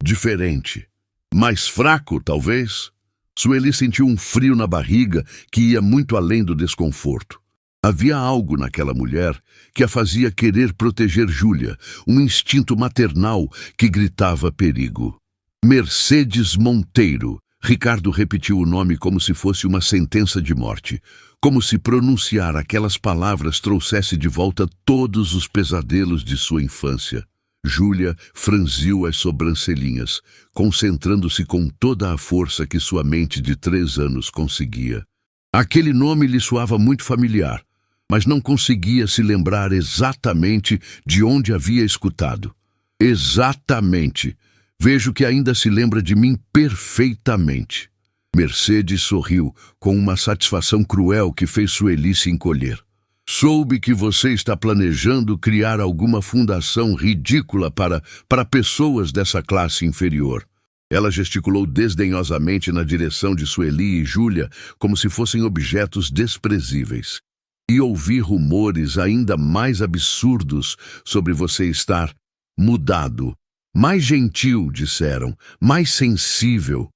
diferente. Mais fraco, talvez?" Sueli sentiu um frio na barriga que ia muito além do desconforto. Havia algo naquela mulher que a fazia querer proteger Júlia, um instinto maternal que gritava perigo. "Mercedes Monteiro." Ricardo repetiu o nome como se fosse uma sentença de morte, como se pronunciar aquelas palavras trouxesse de volta todos os pesadelos de sua infância. Júlia franziu as sobrancelhinhas, concentrando-se com toda a força que sua mente de 3 anos conseguia. Aquele nome lhe soava muito familiar, mas não conseguia se lembrar exatamente de onde havia escutado. "Exatamente. Vejo que ainda se lembra de mim perfeitamente." Mercedes sorriu, com uma satisfação cruel que fez Sueli se encolher. "Soube que você está planejando criar alguma fundação ridícula para pessoas dessa classe inferior." Ela gesticulou desdenhosamente na direção de Sueli e Júlia, como se fossem objetos desprezíveis. "E ouvi rumores ainda mais absurdos sobre você estar mudado. Mais gentil, disseram, mais sensível."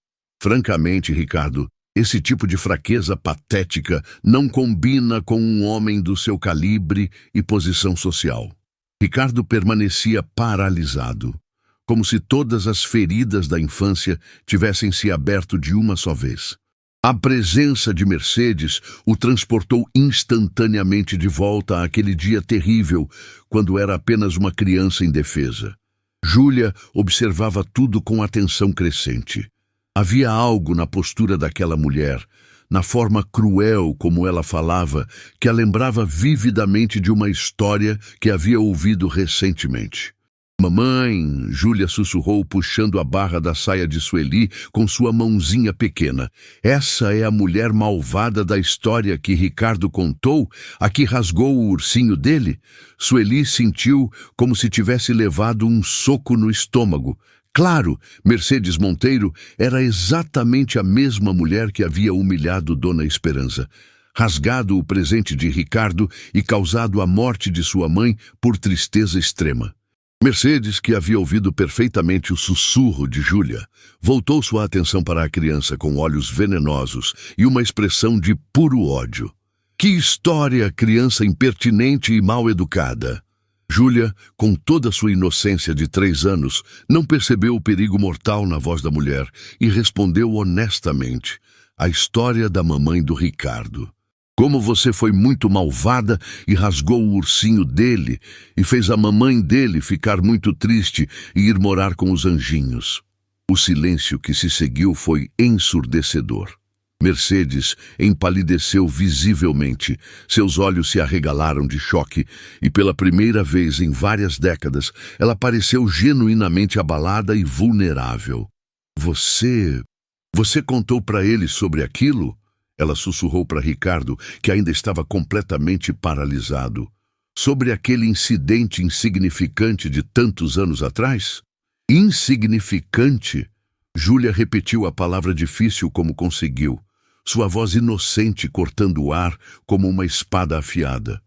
Francamente, Ricardo, esse tipo de fraqueza patética não combina com um homem do seu calibre e posição social. Ricardo permanecia paralisado, como se todas as feridas da infância tivessem se aberto de uma só vez. A presença de Mercedes o transportou instantaneamente de volta àquele dia terrível, quando era apenas uma criança indefesa. Júlia observava tudo com atenção crescente. Havia algo na postura daquela mulher, na forma cruel como ela falava, que a lembrava vividamente de uma história que havia ouvido recentemente. "Mamãe", Júlia sussurrou, puxando a barra da saia de Sueli com sua mãozinha pequena. "Essa é a mulher malvada da história que Ricardo contou, a que rasgou o ursinho dele?" Sueli sentiu como se tivesse levado um soco no estômago. Claro, Mercedes Monteiro era exatamente a mesma mulher que havia humilhado Dona Esperança, rasgado o presente de Ricardo e causado a morte de sua mãe por tristeza extrema. Mercedes, que havia ouvido perfeitamente o sussurro de Júlia, voltou sua atenção para a criança com olhos venenosos e uma expressão de puro ódio. "Que história, criança impertinente e mal educada!" Júlia, com toda sua inocência de 3 anos, não percebeu o perigo mortal na voz da mulher e respondeu honestamente: "A história da mamãe do Ricardo. Como você foi muito malvada e rasgou o ursinho dele e fez a mamãe dele ficar muito triste e ir morar com os anjinhos." O silêncio que se seguiu foi ensurdecedor. Mercedes empalideceu visivelmente. Seus olhos se arregalaram de choque e, pela primeira vez em várias décadas, ela pareceu genuinamente abalada e vulnerável. Você contou para ele sobre aquilo? Ela sussurrou para Ricardo, que ainda estava completamente paralisado. Sobre aquele incidente insignificante de tantos anos atrás? Insignificante? Júlia repetiu a palavra difícil como conseguiu, sua voz inocente cortando o ar como uma espada afiada.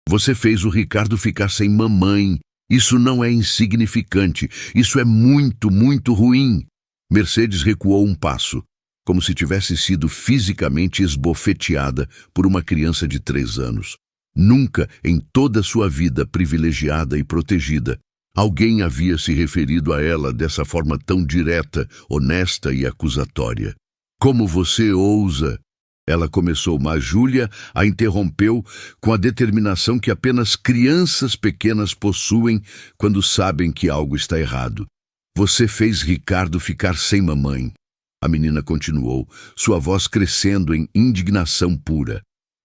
Você fez o Ricardo ficar sem mamãe. Isso não é insignificante. Isso é muito, muito ruim. Mercedes recuou um passo, como se tivesse sido fisicamente esbofeteada por uma criança de 3 anos. Nunca, em toda sua vida privilegiada e protegida, alguém havia se referido a ela dessa forma tão direta, honesta e acusatória. Como você ousa? Ela começou, mas Júlia a interrompeu com a determinação que apenas crianças pequenas possuem quando sabem que algo está errado. Você fez Ricardo ficar sem mamãe. A menina continuou, sua voz crescendo em indignação pura.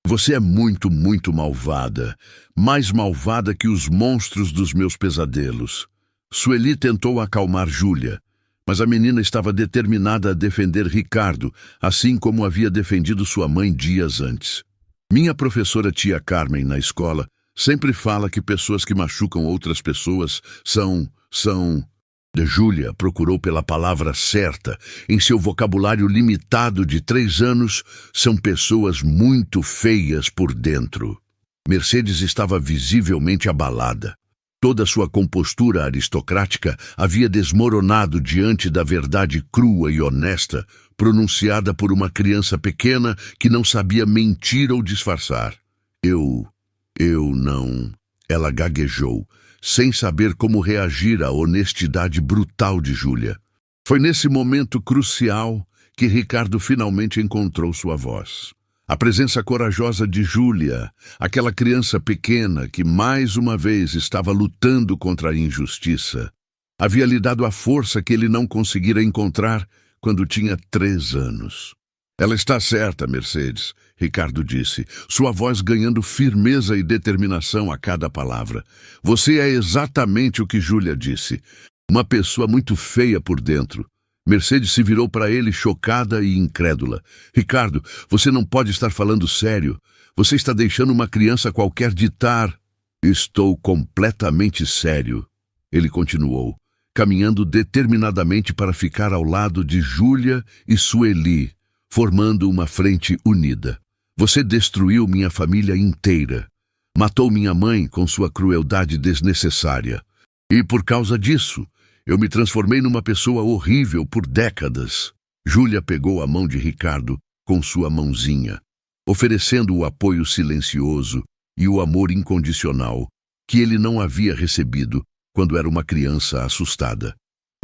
Você é muito, muito malvada. Mais malvada que os monstros dos meus pesadelos. Sueli tentou acalmar Júlia, mas a menina estava determinada a defender Ricardo, assim como havia defendido sua mãe dias antes. Minha professora tia Carmen, na escola, sempre fala que pessoas que machucam outras pessoas são... Júlia procurou pela palavra certa. Em seu vocabulário limitado de 3 anos, são pessoas muito feias por dentro. Mercedes estava visivelmente abalada. Toda sua compostura aristocrática havia desmoronado diante da verdade crua e honesta, pronunciada por uma criança pequena que não sabia mentir ou disfarçar. Eu não... Ela gaguejou, sem saber como reagir à honestidade brutal de Júlia. Foi nesse momento crucial que Ricardo finalmente encontrou sua voz. A presença corajosa de Júlia, aquela criança pequena que mais uma vez estava lutando contra a injustiça, havia lhe dado a força que ele não conseguira encontrar quando tinha 3 anos. Ela está certa, Mercedes, Ricardo disse, sua voz ganhando firmeza e determinação a cada palavra. Você é exatamente o que Júlia disse. Uma pessoa muito feia por dentro. Mercedes se virou para ele chocada e incrédula. Ricardo, você não pode estar falando sério. Você está deixando uma criança qualquer ditar. Estou completamente sério, ele continuou, caminhando determinadamente para ficar ao lado de Júlia e Sueli, formando uma frente unida. Você destruiu minha família inteira. Matou minha mãe com sua crueldade desnecessária. E por causa disso, eu me transformei numa pessoa horrível por décadas. Júlia pegou a mão de Ricardo com sua mãozinha, oferecendo o apoio silencioso e o amor incondicional que ele não havia recebido quando era uma criança assustada.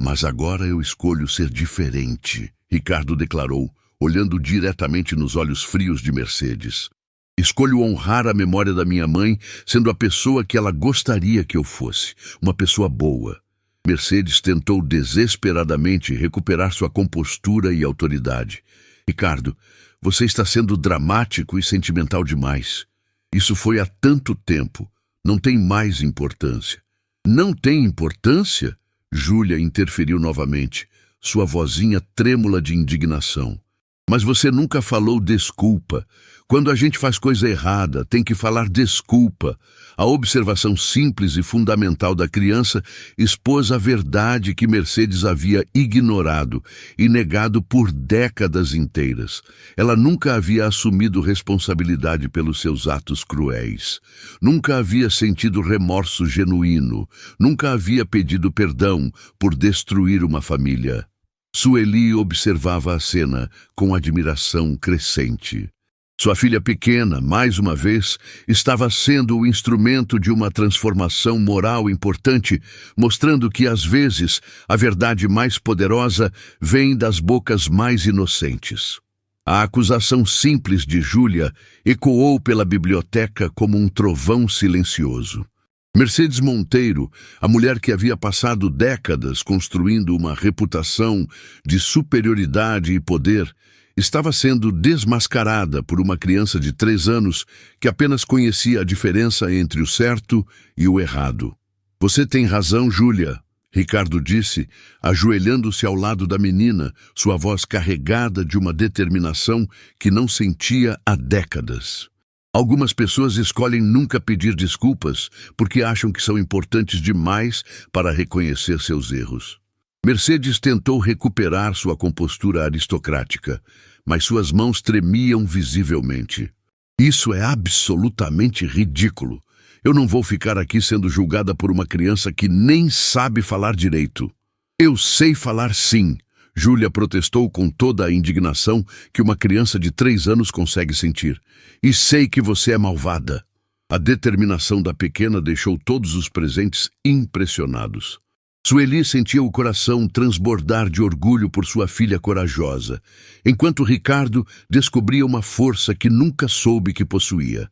Mas agora eu escolho ser diferente, Ricardo declarou, olhando diretamente nos olhos frios de Mercedes. Escolho honrar a memória da minha mãe, sendo a pessoa que ela gostaria que eu fosse, uma pessoa boa. Mercedes tentou desesperadamente recuperar sua compostura e autoridade. Ricardo, você está sendo dramático e sentimental demais. Isso foi há tanto tempo. Não tem mais importância. Não tem importância? Júlia interferiu novamente, sua vozinha trêmula de indignação. Mas você nunca falou desculpa. Quando a gente faz coisa errada, tem que falar desculpa. A observação simples e fundamental da criança expôs a verdade que Mercedes havia ignorado e negado por décadas inteiras. Ela nunca havia assumido responsabilidade pelos seus atos cruéis. Nunca havia sentido remorso genuíno. Nunca havia pedido perdão por destruir uma família. Sueli observava a cena com admiração crescente. Sua filha pequena, mais uma vez, estava sendo o instrumento de uma transformação moral importante, mostrando que, às vezes, a verdade mais poderosa vem das bocas mais inocentes. A acusação simples de Júlia ecoou pela biblioteca como um trovão silencioso. Mercedes Monteiro, a mulher que havia passado décadas construindo uma reputação de superioridade e poder, estava sendo desmascarada por uma criança de 3 anos que apenas conhecia a diferença entre o certo e o errado. Você tem razão, Júlia, Ricardo disse, ajoelhando-se ao lado da menina, sua voz carregada de uma determinação que não sentia há décadas. Algumas pessoas escolhem nunca pedir desculpas porque acham que são importantes demais para reconhecer seus erros. Mercedes tentou recuperar sua compostura aristocrática, mas suas mãos tremiam visivelmente. Isso é absolutamente ridículo. Eu não vou ficar aqui sendo julgada por uma criança que nem sabe falar direito. Eu sei falar sim, Júlia protestou com toda a indignação que uma criança de 3 anos consegue sentir. E sei que você é malvada. A determinação da pequena deixou todos os presentes impressionados. Sueli sentia o coração transbordar de orgulho por sua filha corajosa, enquanto Ricardo descobria uma força que nunca soube que possuía.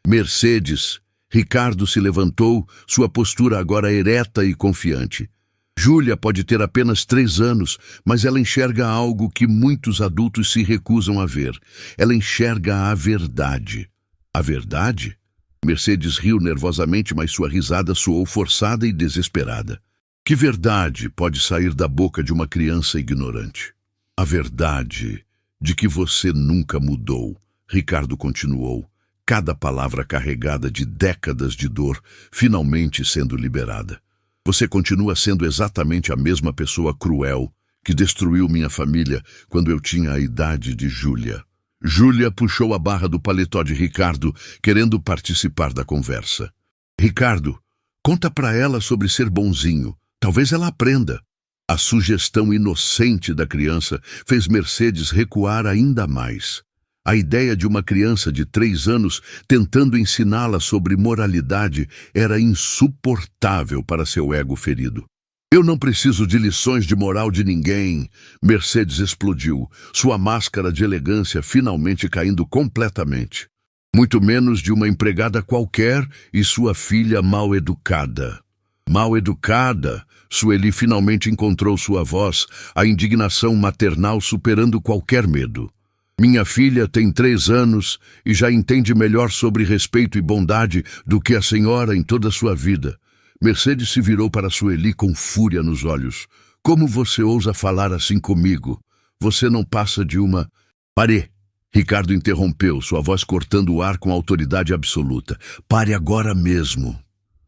Mercedes, Ricardo se levantou, sua postura agora ereta e confiante. Júlia pode ter apenas 3 anos, mas ela enxerga algo que muitos adultos se recusam a ver. Ela enxerga a verdade. A verdade? Mercedes riu nervosamente, mas sua risada soou forçada e desesperada. Que verdade pode sair da boca de uma criança ignorante? A verdade de que você nunca mudou, Ricardo continuou, cada palavra carregada de décadas de dor finalmente sendo liberada. Você continua sendo exatamente a mesma pessoa cruel que destruiu minha família quando eu tinha a idade de Júlia. Júlia puxou a barra do paletó de Ricardo, querendo participar da conversa. Ricardo, conta pra ela sobre ser bonzinho. Talvez ela aprenda. A sugestão inocente da criança fez Mercedes recuar ainda mais. A ideia de uma criança de 3 anos tentando ensiná-la sobre moralidade era insuportável para seu ego ferido. Eu não preciso de lições de moral de ninguém, Mercedes explodiu, sua máscara de elegância finalmente caindo completamente. Muito menos de uma empregada qualquer e sua filha mal educada. Mal educada, Sueli finalmente encontrou sua voz, a indignação maternal superando qualquer medo. Minha filha tem 3 anos e já entende melhor sobre respeito e bondade do que a senhora em toda a sua vida. Mercedes se virou para Sueli com fúria nos olhos. Como você ousa falar assim comigo? Você não passa de uma... Pare! Ricardo interrompeu, sua voz cortando o ar com autoridade absoluta. Pare agora mesmo.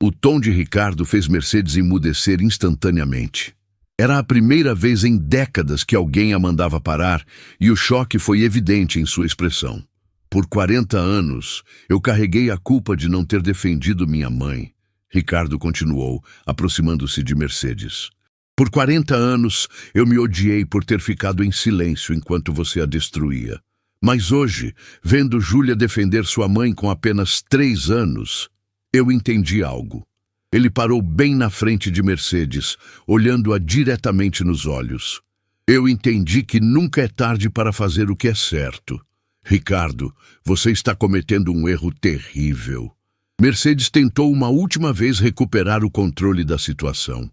O tom de Ricardo fez Mercedes emudecer instantaneamente. Era a primeira vez em décadas que alguém a mandava parar e o choque foi evidente em sua expressão. Por 40 anos, eu carreguei a culpa de não ter defendido minha mãe. Ricardo continuou, aproximando-se de Mercedes. Por 40 anos, eu me odiei por ter ficado em silêncio enquanto você a destruía. Mas hoje, vendo Júlia defender sua mãe com apenas 3 anos, eu entendi algo. Ele parou bem na frente de Mercedes, olhando-a diretamente nos olhos. Eu entendi que nunca é tarde para fazer o que é certo. Ricardo, você está cometendo um erro terrível. Mercedes tentou uma última vez recuperar o controle da situação.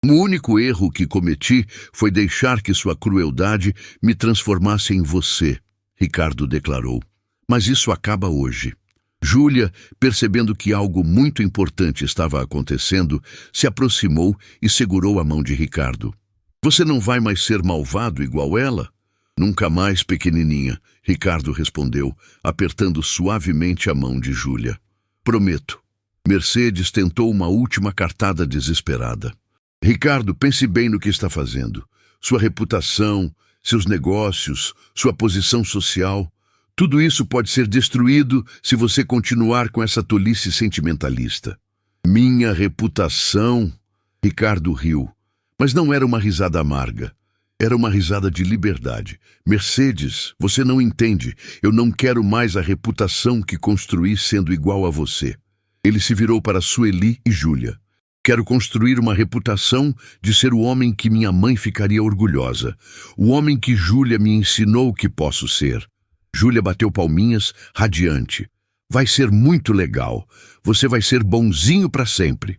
O único erro que cometi foi deixar que sua crueldade me transformasse em você, Ricardo declarou. Mas isso acaba hoje. Júlia, percebendo que algo muito importante estava acontecendo, se aproximou e segurou a mão de Ricardo. Você não vai mais ser malvado igual ela? Nunca mais, pequenininha, Ricardo respondeu, apertando suavemente a mão de Júlia. Prometo. Mercedes tentou uma última cartada desesperada. Ricardo, pense bem no que está fazendo. Sua reputação, seus negócios, sua posição social... Tudo isso pode ser destruído se você continuar com essa tolice sentimentalista. Minha reputação... Ricardo riu, mas não era uma risada amarga. Era uma risada de liberdade. Mercedes, você não entende. Eu não quero mais a reputação que construí sendo igual a você. Ele se virou para Sueli e Júlia. Quero construir uma reputação de ser o homem que minha mãe ficaria orgulhosa. O homem que Júlia me ensinou que posso ser. Júlia bateu palminhas, radiante. Vai ser muito legal. Você vai ser bonzinho para sempre.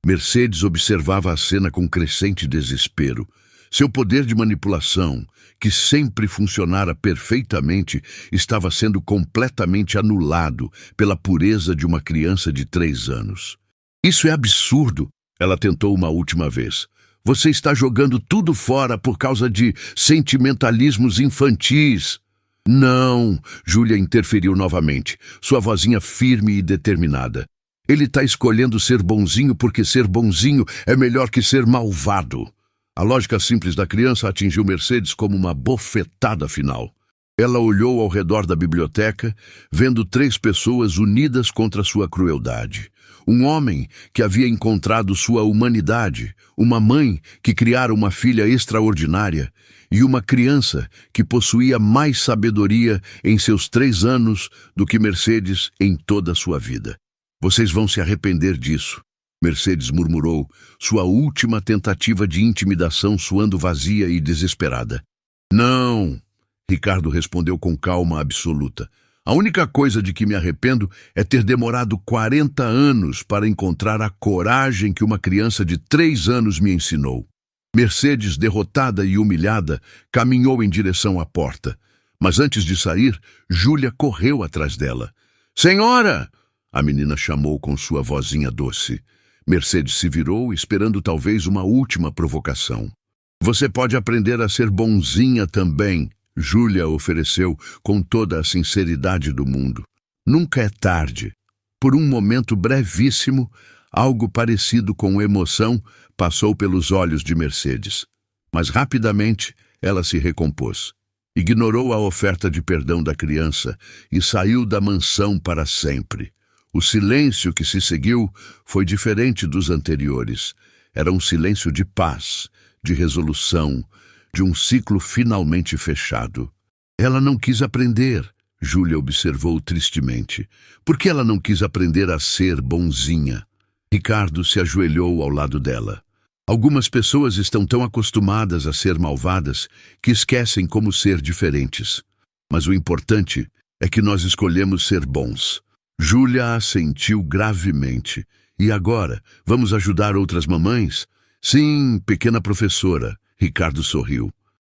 Mercedes observava a cena com crescente desespero. Seu poder de manipulação, que sempre funcionara perfeitamente, estava sendo completamente anulado pela pureza de uma criança de 3 anos. Isso é absurdo, ela tentou uma última vez. Você está jogando tudo fora por causa de sentimentalismos infantis. Não, Júlia interferiu novamente, sua vozinha firme e determinada. Ele está escolhendo ser bonzinho porque ser bonzinho é melhor que ser malvado. A lógica simples da criança atingiu Mercedes como uma bofetada final. Ela olhou ao redor da biblioteca, vendo 3 pessoas unidas contra sua crueldade. Um homem que havia encontrado sua humanidade, uma mãe que criara uma filha extraordinária e uma criança que possuía mais sabedoria em seus 3 anos do que Mercedes em toda a sua vida. Vocês vão se arrepender disso, Mercedes murmurou, sua última tentativa de intimidação soando vazia e desesperada. Não, Ricardo respondeu com calma absoluta. A única coisa de que me arrependo é ter demorado 40 anos para encontrar a coragem que uma criança de 3 anos me ensinou. Mercedes, derrotada e humilhada, caminhou em direção à porta. Mas antes de sair, Júlia correu atrás dela. Senhora! A menina chamou com sua vozinha doce. Mercedes se virou, esperando talvez uma última provocação. Você pode aprender a ser bonzinha também, Júlia ofereceu com toda a sinceridade do mundo. Nunca é tarde. Por um momento brevíssimo, algo parecido com emoção passou pelos olhos de Mercedes. Mas rapidamente ela se recompôs. Ignorou a oferta de perdão da criança e saiu da mansão para sempre. O silêncio que se seguiu foi diferente dos anteriores. Era um silêncio de paz, de resolução, de um ciclo finalmente fechado. Ela não quis aprender, Júlia observou tristemente. Por que ela não quis aprender a ser bonzinha? Ricardo se ajoelhou ao lado dela. Algumas pessoas estão tão acostumadas a ser malvadas que esquecem como ser diferentes. Mas o importante é que nós escolhemos ser bons. Júlia assentiu gravemente. E agora, vamos ajudar outras mamães? Sim, pequena professora, Ricardo sorriu.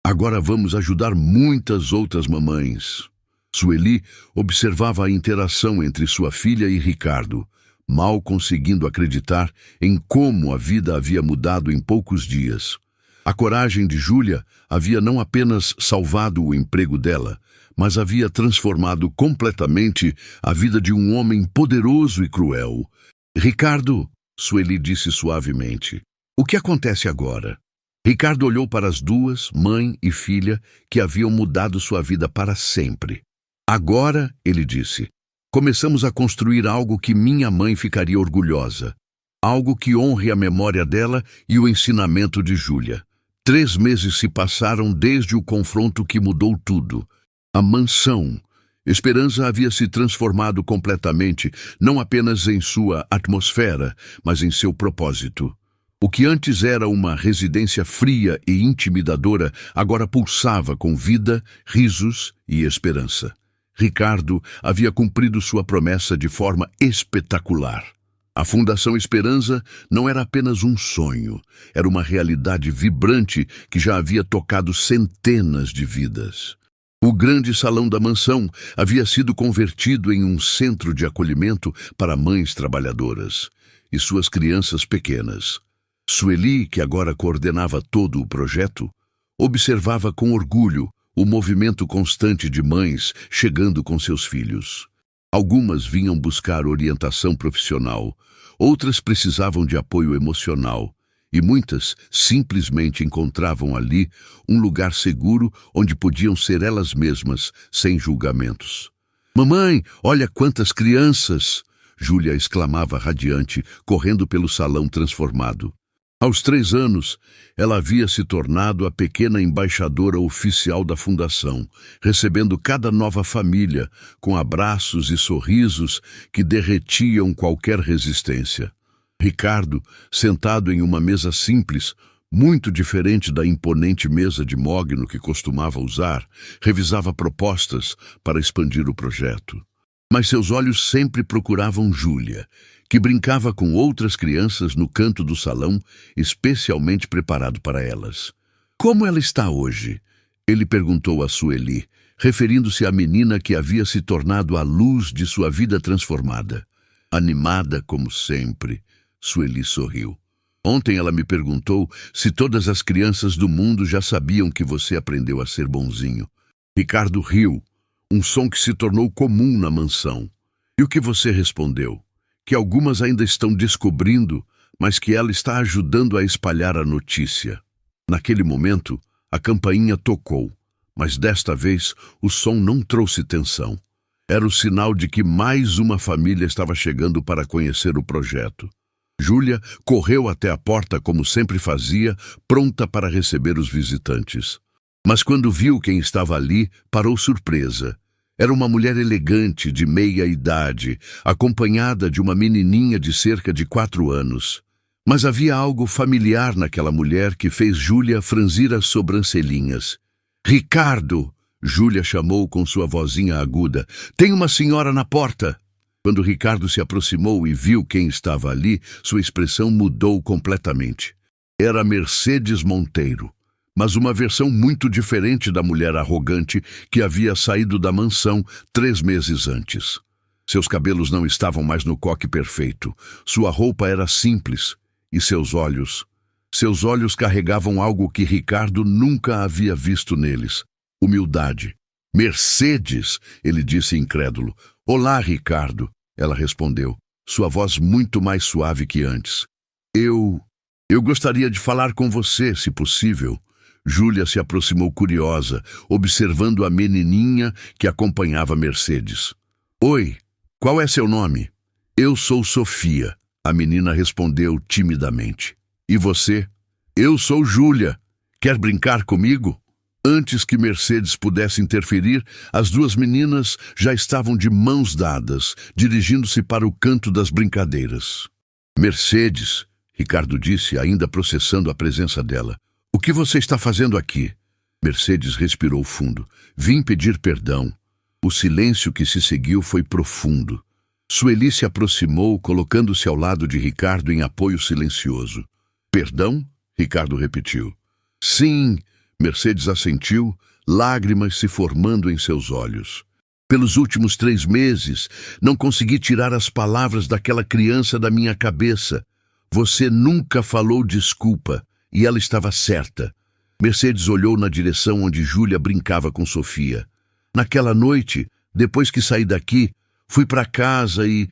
Agora vamos ajudar muitas outras mamães. Sueli observava a interação entre sua filha e Ricardo, mal conseguindo acreditar em como a vida havia mudado em poucos dias. A coragem de Júlia havia não apenas salvado o emprego dela, mas havia transformado completamente a vida de um homem poderoso e cruel. Ricardo, Sueli disse suavemente, o que acontece agora? Ricardo olhou para as duas, mãe e filha, que haviam mudado sua vida para sempre. Agora, ele disse, começamos a construir algo que minha mãe ficaria orgulhosa. Algo que honre a memória dela e o ensinamento de Júlia. 3 meses se passaram desde o confronto que mudou tudo. A mansão. Esperança havia se transformado completamente, não apenas em sua atmosfera, mas em seu propósito. O que antes era uma residência fria e intimidadora, agora pulsava com vida, risos e esperança. Ricardo havia cumprido sua promessa de forma espetacular. A Fundação Esperança não era apenas um sonho, era uma realidade vibrante que já havia tocado centenas de vidas. O grande salão da mansão havia sido convertido em um centro de acolhimento para mães trabalhadoras e suas crianças pequenas. Sueli, que agora coordenava todo o projeto, observava com orgulho o movimento constante de mães chegando com seus filhos. Algumas vinham buscar orientação profissional, outras precisavam de apoio emocional, e muitas simplesmente encontravam ali um lugar seguro onde podiam ser elas mesmas, sem julgamentos. Mamãe, olha quantas crianças! Júlia exclamava radiante, correndo pelo salão transformado. Aos 3 anos, ela havia se tornado a pequena embaixadora oficial da fundação, recebendo cada nova família com abraços e sorrisos que derretiam qualquer resistência. Ricardo, sentado em uma mesa simples, muito diferente da imponente mesa de mogno que costumava usar, revisava propostas para expandir o projeto. Mas seus olhos sempre procuravam Júlia, que brincava com outras crianças no canto do salão, especialmente preparado para elas. como ela está hoje? Ele perguntou a Sueli, referindo-se à menina que havia se tornado a luz de sua vida transformada. Animada como sempre, Sueli sorriu. Ontem ela me perguntou se todas as crianças do mundo já sabiam que você aprendeu a ser bonzinho. Ricardo riu, um som que se tornou comum na mansão. E o que você respondeu? Que algumas ainda estão descobrindo, mas que ela está ajudando a espalhar a notícia. Naquele momento, a campainha tocou, mas desta vez o som não trouxe tensão. Era o sinal de que mais uma família estava chegando para conhecer o projeto. Júlia correu até a porta como sempre fazia, pronta para receber os visitantes. Mas quando viu quem estava ali, parou surpresa. Era uma mulher elegante de meia idade, acompanhada de uma menininha de cerca de 4 anos. Mas havia algo familiar naquela mulher que fez Júlia franzir as sobrancelhinhas. «Ricardo!» Júlia chamou com sua vozinha aguda. «Tem uma senhora na porta!» Quando Ricardo se aproximou e viu quem estava ali, sua expressão mudou completamente. Era Mercedes Monteiro, mas uma versão muito diferente da mulher arrogante que havia saído da mansão 3 meses antes. Seus cabelos não estavam mais no coque perfeito, sua roupa era simples, e seus olhos carregavam algo que Ricardo nunca havia visto neles: humildade. «Mercedes!» ele disse incrédulo. «Olá, Ricardo!» ela respondeu, sua voz muito mais suave que antes. Eu gostaria de falar com você, se possível.» Júlia se aproximou curiosa, observando a menininha que acompanhava Mercedes. «Oi, qual é seu nome?» «Eu sou Sofia», a menina respondeu timidamente. «E você?» «Eu sou Júlia. Quer brincar comigo?» Antes que Mercedes pudesse interferir, as 2 meninas já estavam de mãos dadas, dirigindo-se para o canto das brincadeiras. «Mercedes», Ricardo disse, ainda processando a presença dela. «O que você está fazendo aqui?» Mercedes respirou fundo. «Vim pedir perdão.» O silêncio que se seguiu foi profundo. Sueli se aproximou, colocando-se ao lado de Ricardo em apoio silencioso. «Perdão?» Ricardo repetiu. «Sim», Mercedes assentiu, lágrimas se formando em seus olhos. «Pelos últimos 3 meses, não consegui tirar as palavras daquela criança da minha cabeça. Você nunca falou desculpa, e ela estava certa.» Mercedes olhou na direção onde Júlia brincava com Sofia. «Naquela noite, depois que saí daqui, fui para casa e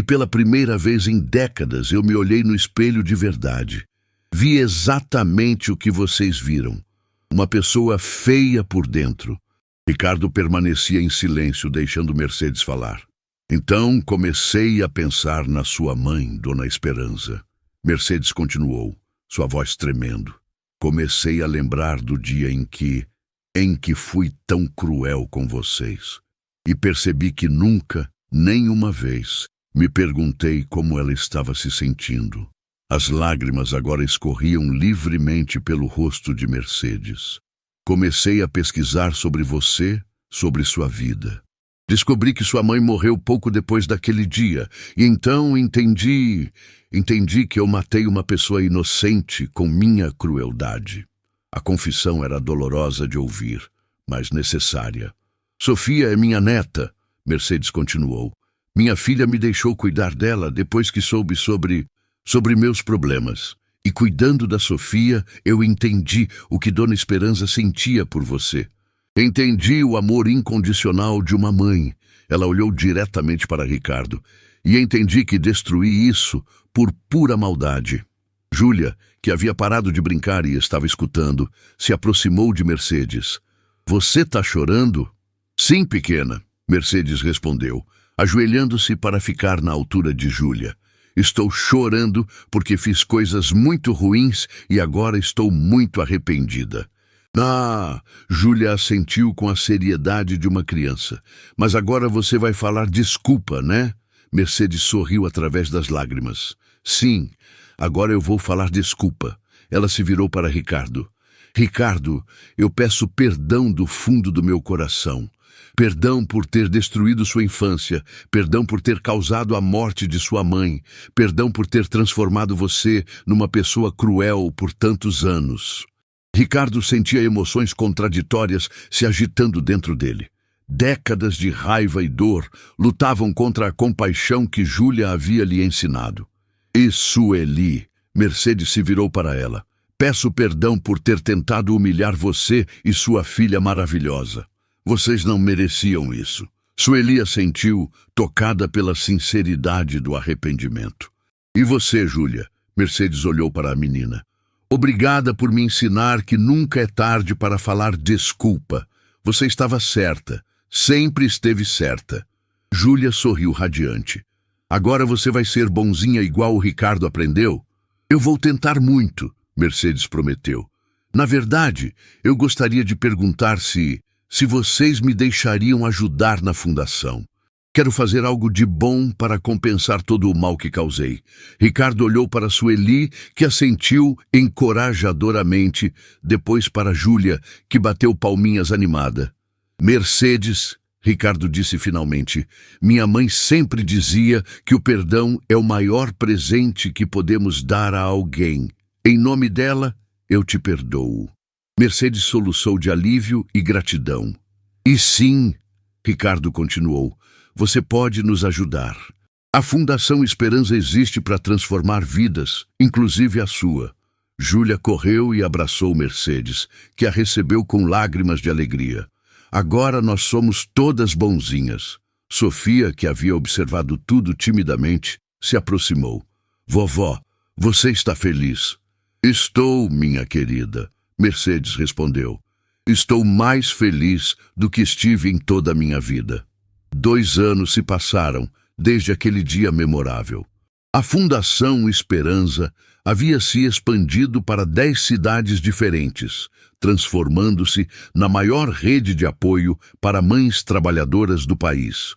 pela primeira vez em décadas eu me olhei no espelho de verdade. Vi exatamente o que vocês viram. Uma pessoa feia por dentro.» Ricardo permanecia em silêncio, deixando Mercedes falar. «Então comecei a pensar na sua mãe, Dona Esperança.» Mercedes continuou, sua voz tremendo. «Comecei a lembrar do dia em que fui tão cruel com vocês. E percebi que nunca, nem uma vez, me perguntei como ela estava se sentindo.» As lágrimas agora escorriam livremente pelo rosto de Mercedes. «Comecei a pesquisar sobre você, sobre sua vida. Descobri que sua mãe morreu pouco depois daquele dia, e então entendi que eu matei uma pessoa inocente com minha crueldade.» A confissão era dolorosa de ouvir, mas necessária. «Sofia é minha neta», Mercedes continuou. «Minha filha me deixou cuidar dela depois que soube sobre meus problemas. E cuidando da Sofia, eu entendi o que Dona Esperança sentia por você. Entendi o amor incondicional de uma mãe.» Ela olhou diretamente para Ricardo. «E entendi que destruí isso por pura maldade.» Júlia, que havia parado de brincar e estava escutando, se aproximou de Mercedes. «Você tá chorando?» «Sim, pequena», Mercedes respondeu, ajoelhando-se para ficar na altura de Júlia. «Estou chorando porque fiz coisas muito ruins e agora estou muito arrependida.» «Ah!» Júlia assentiu com a seriedade de uma criança. «Mas agora você vai falar desculpa, né?» Mercedes sorriu através das lágrimas. «Sim, agora eu vou falar desculpa.» Ela se virou para Ricardo. «Ricardo, eu peço perdão do fundo do meu coração. Perdão por ter destruído sua infância, perdão por ter causado a morte de sua mãe, perdão por ter transformado você numa pessoa cruel por tantos anos.» Ricardo sentia emoções contraditórias se agitando dentro dele. Décadas de raiva e dor lutavam contra a compaixão que Júlia havia lhe ensinado. E Sueli, Mercedes se virou para ela. Peço perdão por ter tentado humilhar você e sua filha maravilhosa. Vocês não mereciam isso. Sueli assentiu, tocada pela sinceridade do arrependimento. E você, Júlia? Mercedes olhou para a menina. Obrigada por me ensinar que nunca é tarde para falar desculpa. Você estava certa. Sempre esteve certa. Júlia sorriu radiante. Agora você vai ser bonzinha igual o Ricardo aprendeu? Eu vou tentar muito, Mercedes prometeu. Na verdade, eu gostaria de perguntar se vocês me deixariam ajudar na fundação. Quero fazer algo de bom para compensar todo o mal que causei. Ricardo olhou para Sueli, que assentiu encorajadoramente, depois para Júlia, que bateu palminhas animada. Mercedes, Ricardo disse finalmente, minha mãe sempre dizia que o perdão é o maior presente que podemos dar a alguém. Em nome dela, eu te perdoo. Mercedes soluçou de alívio e gratidão. E sim, Ricardo continuou, você pode nos ajudar. A Fundação Esperança existe para transformar vidas, inclusive a sua. Júlia correu e abraçou Mercedes, que a recebeu com lágrimas de alegria. Agora nós somos todas bonzinhas. Sofia, que havia observado tudo timidamente, se aproximou. Vovó, você está feliz? Estou, minha querida, Mercedes respondeu. Estou mais feliz do que estive em toda a minha vida. 2 anos se passaram desde aquele dia memorável. A Fundação Esperança havia se expandido para 10 cidades diferentes, transformando-se na maior rede de apoio para mães trabalhadoras do país.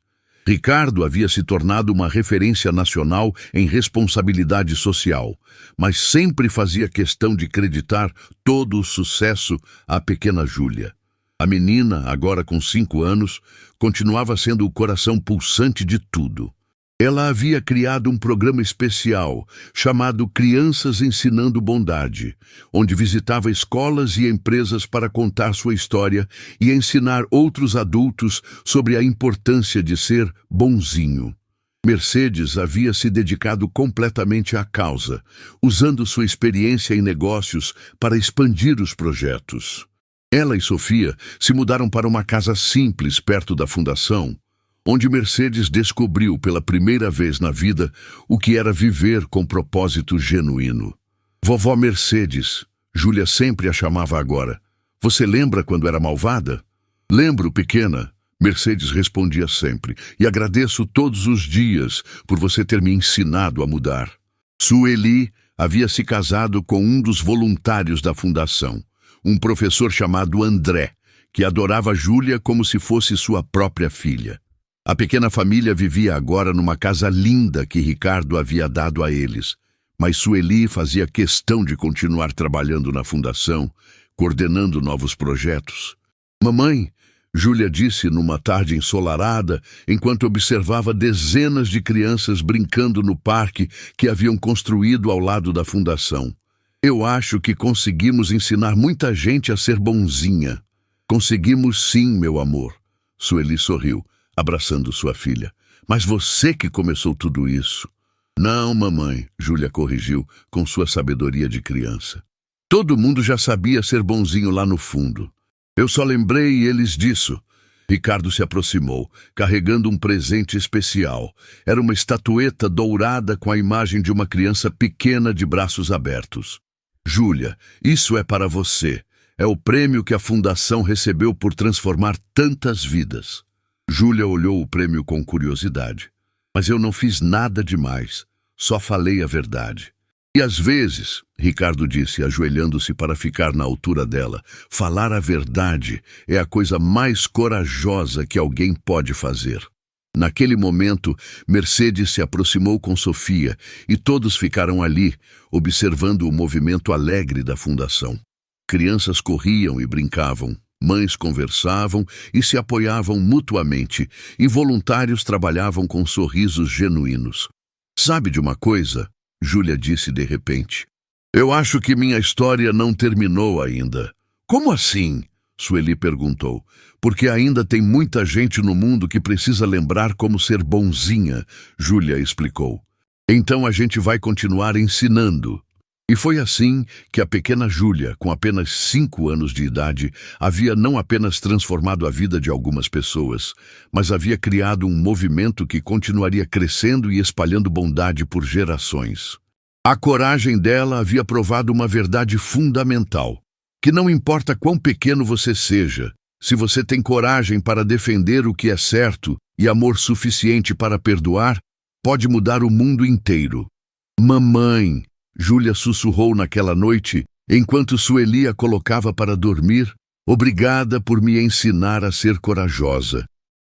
Ricardo havia se tornado uma referência nacional em responsabilidade social, mas sempre fazia questão de creditar todo o sucesso à pequena Júlia. A menina, agora com 5 anos, continuava sendo o coração pulsante de tudo. Ela havia criado um programa especial chamado Crianças Ensinando Bondade, onde visitava escolas e empresas para contar sua história e ensinar outros adultos sobre a importância de ser bonzinho. Mercedes havia se dedicado completamente à causa, usando sua experiência em negócios para expandir os projetos. Ela e Sofia se mudaram para uma casa simples perto da fundação, onde Mercedes descobriu pela primeira vez na vida o que era viver com propósito genuíno. Vovó Mercedes, Júlia sempre a chamava agora. Você lembra quando era malvada? Lembro, pequena, Mercedes respondia sempre, e agradeço todos os dias por você ter me ensinado a mudar. Sueli havia se casado com um dos voluntários da fundação, um professor chamado André, que adorava Júlia como se fosse sua própria filha. A pequena família vivia agora numa casa linda que Ricardo havia dado a eles, mas Sueli fazia questão de continuar trabalhando na fundação, coordenando novos projetos. Mamãe, Júlia disse numa tarde ensolarada, enquanto observava dezenas de crianças brincando no parque que haviam construído ao lado da fundação. Eu acho que conseguimos ensinar muita gente a ser bonzinha. Conseguimos sim, meu amor. Sueli sorriu, abraçando sua filha. Mas você que começou tudo isso. Não, mamãe, Júlia corrigiu com sua sabedoria de criança. Todo mundo já sabia ser bonzinho lá no fundo. Eu só lembrei eles disso. Ricardo se aproximou, carregando um presente especial. Era uma estatueta dourada com a imagem de uma criança pequena de braços abertos. Júlia, isso é para você. É o prêmio que a Fundação recebeu por transformar tantas vidas. Júlia olhou o prêmio com curiosidade. Mas eu não fiz nada demais. Só falei a verdade. E às vezes, Ricardo disse, ajoelhando-se para ficar na altura dela, falar a verdade é a coisa mais corajosa que alguém pode fazer. Naquele momento, Mercedes se aproximou com Sofia e todos ficaram ali, observando o movimento alegre da fundação. Crianças corriam e brincavam, mães conversavam e se apoiavam mutuamente, e voluntários trabalhavam com sorrisos genuínos. Sabe de uma coisa? Júlia disse de repente. Eu acho que minha história não terminou ainda. Como assim? Sueli perguntou. Porque ainda tem muita gente no mundo que precisa lembrar como ser bonzinha, Júlia explicou. Então a gente vai continuar ensinando. E foi assim que a pequena Júlia, com apenas 5 anos de idade, havia não apenas transformado a vida de algumas pessoas, mas havia criado um movimento que continuaria crescendo e espalhando bondade por gerações. A coragem dela havia provado uma verdade fundamental, que não importa quão pequeno você seja, se você tem coragem para defender o que é certo e amor suficiente para perdoar, pode mudar o mundo inteiro. Mamãe, Júlia sussurrou naquela noite, enquanto Sueli a colocava para dormir, obrigada por me ensinar a ser corajosa.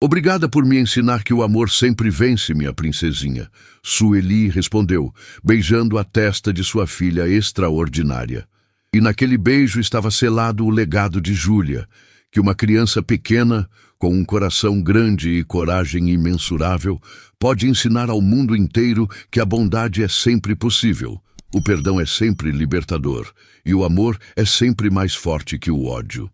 Obrigada por me ensinar que o amor sempre vence, minha princesinha. Sueli respondeu, beijando a testa de sua filha extraordinária. E naquele beijo estava selado o legado de Júlia, que uma criança pequena, com um coração grande e coragem imensurável, pode ensinar ao mundo inteiro que a bondade é sempre possível, o perdão é sempre libertador e o amor é sempre mais forte que o ódio.